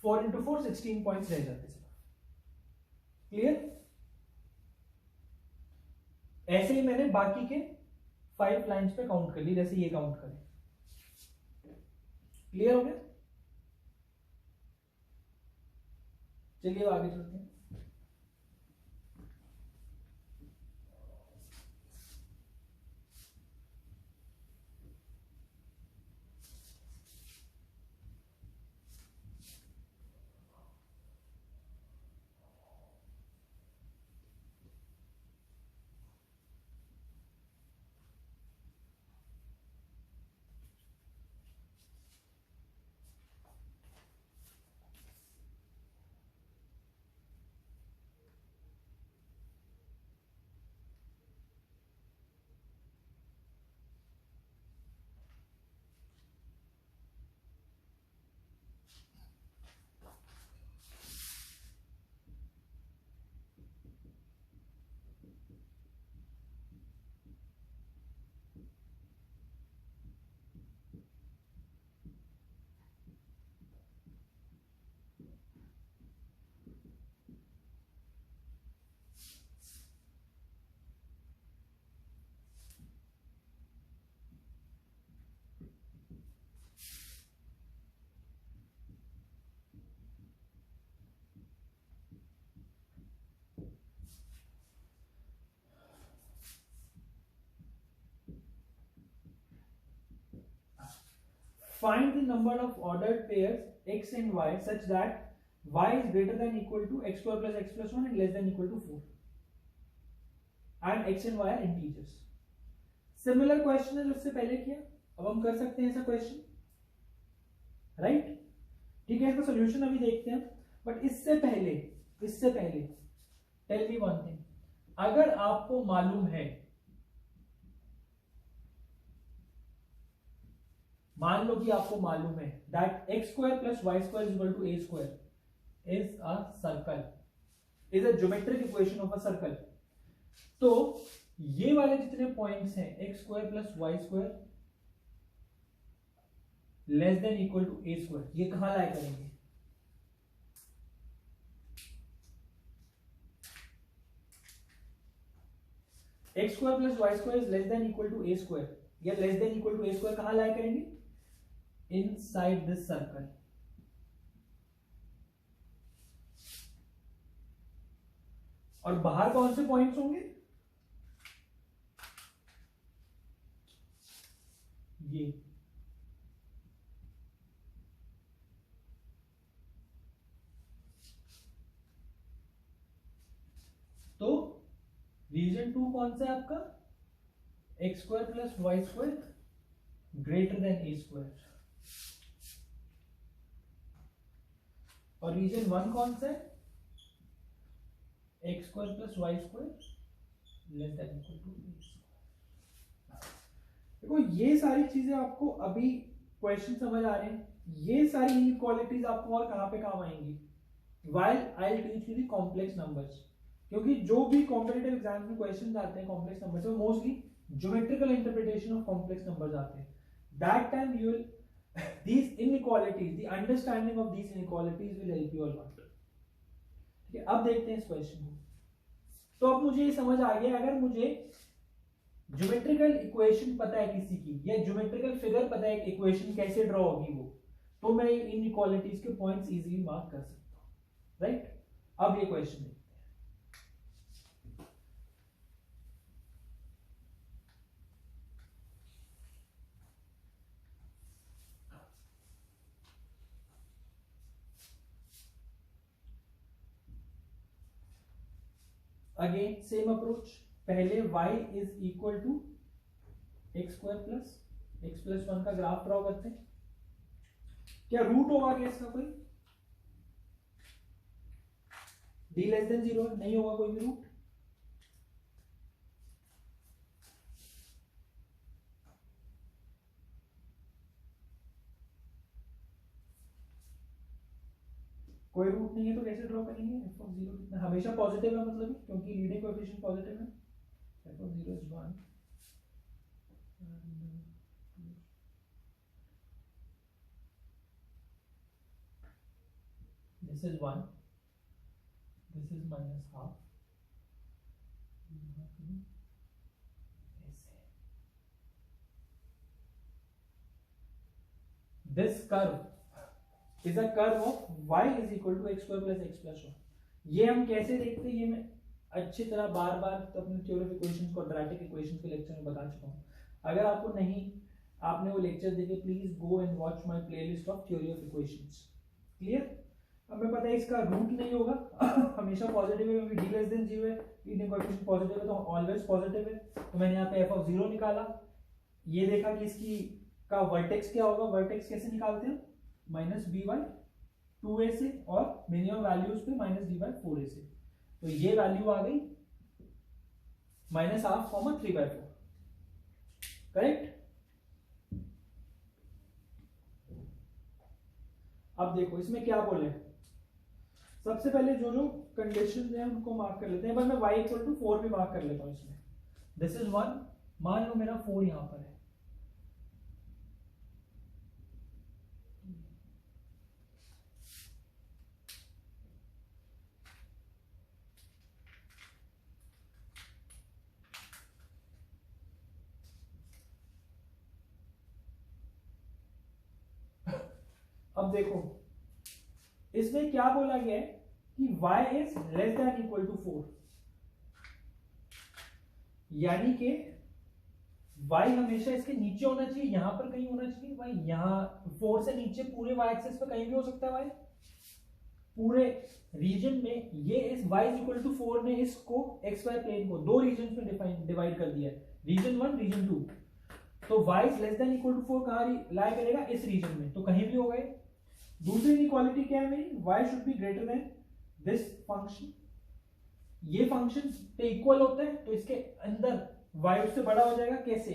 × 4 16 पॉइंट्स रह जाते सिर्फ। क्लियर? ऐसे ही मैंने बाकी के 5 लाइंस पे काउंट कर ली, जैसे ये काउंट करें। क्लियर हो गया? चलिए आगे चलते हैं। Find the number of ordered pairs x and y such that y is greater than equal to x square plus x plus 1 and less than equal to 4, and x and y are integers. Similar question है जो इससे पहले किया, अब हम कर सकते हैं ऐसा क्वेश्चन, राइट? ठीक है, इसका सोल्यूशन अभी देखते हैं, बट इससे पहले टेल मी वन थिंग। अगर आपको मालूम है, मान लो कि आपको मालूम है that x² + y² = a² is a circle, is a geometric equation of a circle, तो ये वाले जितने पॉइंट्स हैं x² + y² less than equal to a², ये कहां लाया करेंगे? x² + y² is less than equal to a² या less than equal to a² कहां लाया करेंगे? Inside this circle. और बाहर कौन से पॉइंट्स होंगे? ये रीजन 2 कौन सा है आपका, X square plus Y square greater than A square, और रीजन 1 कौन सा है, X square plus Y square less than equal to A square. देखो ये सारी चीजें आपको अभी क्वेश्चन समझ आ रहे हैं, ये सारी इनइक्वालिटीज आपको और कहां पे काम आएंगी, while I'll teach you the complex numbers, क्योंकि जो भी कॉम्पिटिटिव एग्जाम में क्वेश्चन आते हैं कॉम्प्लेक्स नंबर से, mostly geometrical interpretation of complex numbers आते हैं। That time you will these inequalities, the understanding of these inequalities will help you a lot। ठीक है, अब देखते हैं इस क्वेश्चन को। तो अब मुझे ये समझ आ गया, अगर मुझे ज्योमेट्रिकल इक्वेशन पता है किसी की, या ज्योमेट्रिकल फिगर पता है इक्वेशन कैसे ड्रॉ होगी वो, तो मैं इन इक्वालिटीज के पॉइंट्स इजीली मार्क कर सकता हूं, राइट। अब ये क्वेश्चन देखते हैं। अगेन सेम अप्रोच, पहले y is equal to x square plus x plus 1 का ग्राफ ड्रॉ करते हैं। क्या रूट होगा क्या इसका कोई, d लेस देन 0 नहीं होगा कोई भी रूट, कोई रूट नहीं है तो कैसे ड्रॉ करेंगे। f of 0 कितना, हमेशा पॉजिटिव है मतलब, क्योंकि लीडिंग कोएफिशिएंट पॉजिटिव है। f of 0 is 1 this is 1, this is minus half, this curve is a curve of y is equal to x square plus x plus 1। ये हम कैसे देखते हैं, ये मैं अच्छी तरह बार बार तो अपने theory of equations, quadratic equations के लेक्चर में बता चुका हूँ। अगर आपको नहीं, आपने वो लेक्चर देखे, please go and watch my playlist of theory of equations. Clear. हमें पता है इसका रूट नहीं होगा, हमेशा पॉजिटिव है, क्योंकि d लेस देन 0 है, लीडिंग कोएफिशिएंट पॉजिटिव है तो ऑलवेज पॉजिटिव है। तो मैंने यहाँ पे f of 0 निकाला, ये देखा कि इसकी का वर्टेक्स क्या होगा, वर्टेक्स कैसे निकालते हैं, माइनस बी बाई 2a से, और मिनिमम वैल्यूज पे माइनस डी बाई 4a से, तो ये वैल्यू आ गई माइनस हाफ कॉमा 3/4, करेक्ट। अब देखो इसमें क्या बोले, सबसे पहले जो जो कंडीशन है उनको मार्क कर लेते हैं। मैं y इक्वल टू 4 भी मार्क कर लेता हूं इसमें। दिस इज 1, मान लो मेरा 4 यहां पर है, अब देखो इसमें क्या बोला गया है कि y is less than equal to 4, यानी कि y हमेशा इसके नीचे होना चाहिए, यहां पर कहीं होना चाहिए। y यहां 4 से नीचे पूरे y एक्सिस पे कहीं भी हो सकता है, y पूरे रीजन में। ये इस y इज इक्वल टू 4 ने इसको xy प्लेन को दो रीजन में डिवाइड कर दिया है, रीजन 1 रीजन 2। तो y is less than equal to 4 कहां लाई करेगा, इस रीजन में, तो कहीं भी हो गए। दूसरी इनइक्वालिटी क्या है मेरी, y should be greater than this function, ये फंक्शन पे इक्वल होता है तो इसके अंदर y उससे बड़ा हो जाएगा। कैसे,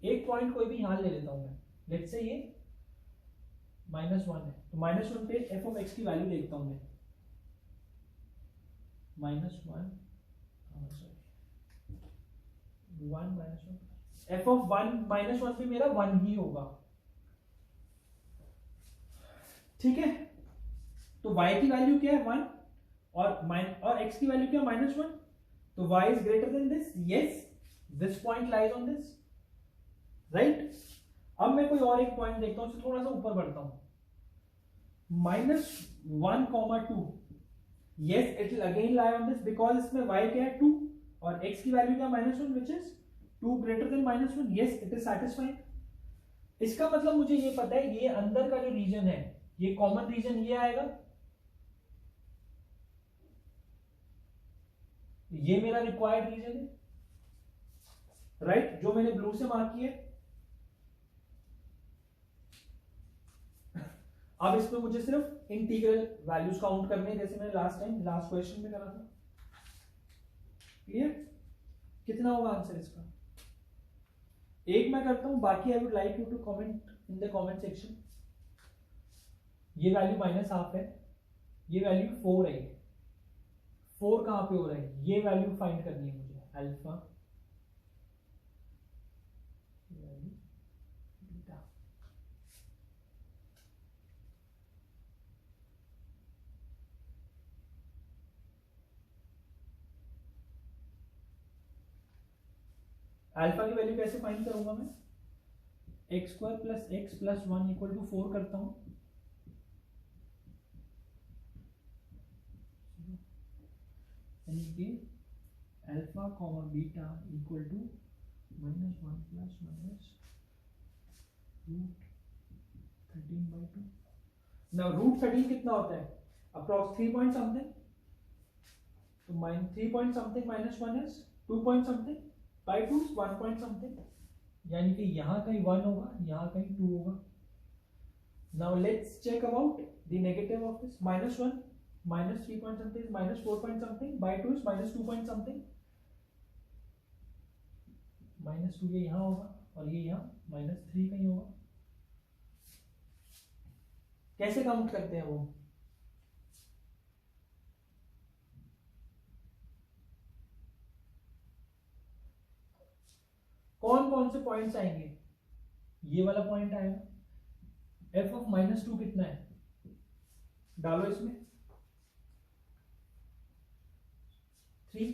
एक पॉइंट कोई भी यहां ले लेता हूं मैं, लेट्स से ये -1 है, तो -1 पे f of x की वैल्यू देखता हूं मैं, -1 f of 1 -1 पे मेरा 1 ही होगा, ठीक है। तो y की वैल्यू क्या है 1, और x की वैल्यू क्या -1, तो y is greater then this, yes this point lies on this, right. अब मैं कोई और एक पॉइंट देखता हूं, थोड़ा सा ऊपर बढ़ता हूं, -1, 2, yes it will again lie on this, because इसमें y क्या है 2 और x की वैल्यू क्या -1 which is 2 greater than -1, yes it is satisfied. इसका मतलब मुझे ये पता है ये अंदर का जो रीजन है, ये कॉमन रीजन ये आएगा, ये मेरा रिक्वायर्ड रीजन है, राइट, जो मैंने ब्लू से मार्क किए। अब इसमें मुझे सिर्फ इंटीग्रल वैल्यूज काउंट करने हैं, जैसे मैंने लास्ट क्वेश्चन में करा था। क्लियर? कितना होगा आंसर इसका? एक मैं करता हूं, बाकी I would like you to comment in the comment section. ये वैल्यू -12 है, ये वैल्यू 4 है। 4 कहां पे हो रहा है? ये वैल्यू फाइंड करनी है मुझे, अल्फा बीटा। अल्फा की वैल्यू कैसे फाइंड करूंगा मैं? x² + x + 1 = 4 करता हूं, यानी कि alpha comma beta equal to -1 + -√13/2। Now √13 कितना होता है? अप्रॉक्स 3 पॉइंट समथिंग, तो -3 point something -1 is 2 point something by 2 1 point something, यानी कि यहां कहीं 1 होगा, यहां कहीं 2 होगा। Now let's check about the negative of this. -1 -3 point something is -4 point something by 2 is -2 point something. -2 ये यहां होगा और ये यहां -3 कहीं होगा। कैसे काउंट करते हैं वो? कौन कौन से पॉइंट्स आएंगे? ये वाला पॉइंट आएगा। f ऑफ -2 कितना है? डालो इसमें 3।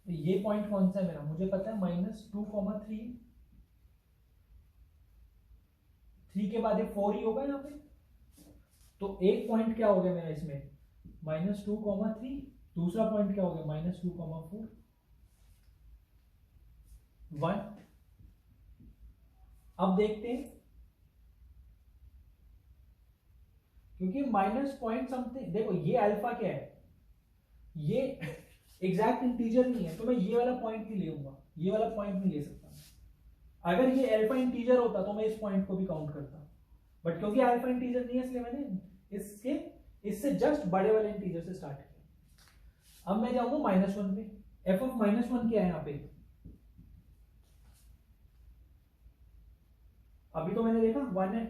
तो ये पॉइंट कौन सा है मेरा? मुझे पता है -2,3। 3 के बाद ये 4 ही होगा यहाँ पे। तो एक पॉइंट क्या हो गया मेरा इसमें? -2,3। दूसरा पॉइंट क्या हो गया? -2,4 1। अब देखते हैं, क्योंकि माइनस पॉइंट समथिंग, देखो ये अल्फा क्या है, ये एग्जैक्ट इंटीजर नहीं है, तो मैं ये वाला पॉइंट नहीं लेऊंगा, ये वाला पॉइंट नहीं ले सकता। अगर ये अल्फा इंटीजर होता तो मैं इस पॉइंट को भी काउंट करता, बट क्योंकि अल्फा इंटीजर नहीं है इसलिए मैंने इससे जस्ट बड़े वाले इंटीजर से स्टार्ट किया। अब मैं जाऊंगा -1 पे। f ऑफ -1 क्या है यहाँ पे? अभी तो मैंने देखा 1 है,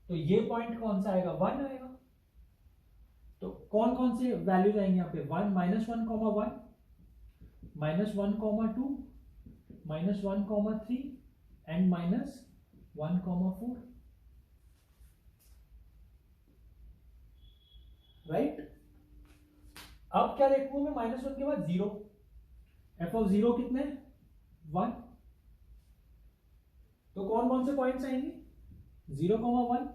तो ये पॉइंट कौन सा आएगा? 1 आएगा। तो कौन कौन से वैल्यूज आएंगे यहाँ पे? 1 -1,1 -1,2 -1,3 एंड -1,4। राइट। अब क्या देखूंगा मैं? -1 के बाद 0। f ऑफ 0 कितने? 1। तो कौन कौन से पॉइंट्स आएंगे? 0,1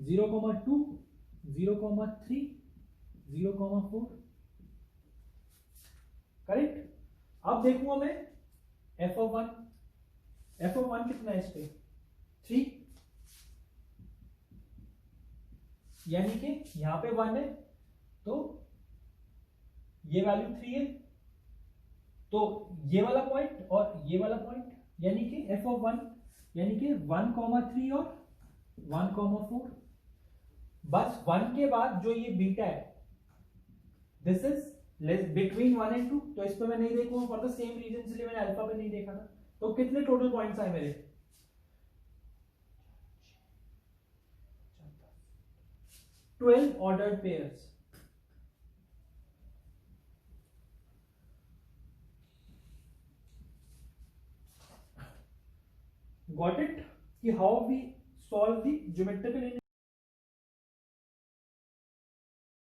0,2 0,3 0,4। करेक्ट। अब देखूंगा मैं f ऑफ 1। f ऑफ 1 कितना है इस पे? 3, यानी कि यहां पे 1 है तो ये वैल्यू 3 है, तो ये वाला पॉइंट और ये वाला पॉइंट, यानी कि f ऑफ 1 यानी कि 1,3 और 1,4। बस 1 के बाद जो ये बीटा है, दिस इज बिटवीन 1 एंड 2, तो इस पे मैं नहीं देखूंगा फॉर द सेम रीजन, इसलिए मैंने अल्फा पे नहीं देखा था। तो कितने टोटल पॉइंट्स आए मेरे? 12 ऑर्डर्ड पेयर्स। Got it? कि how we solve the geometrical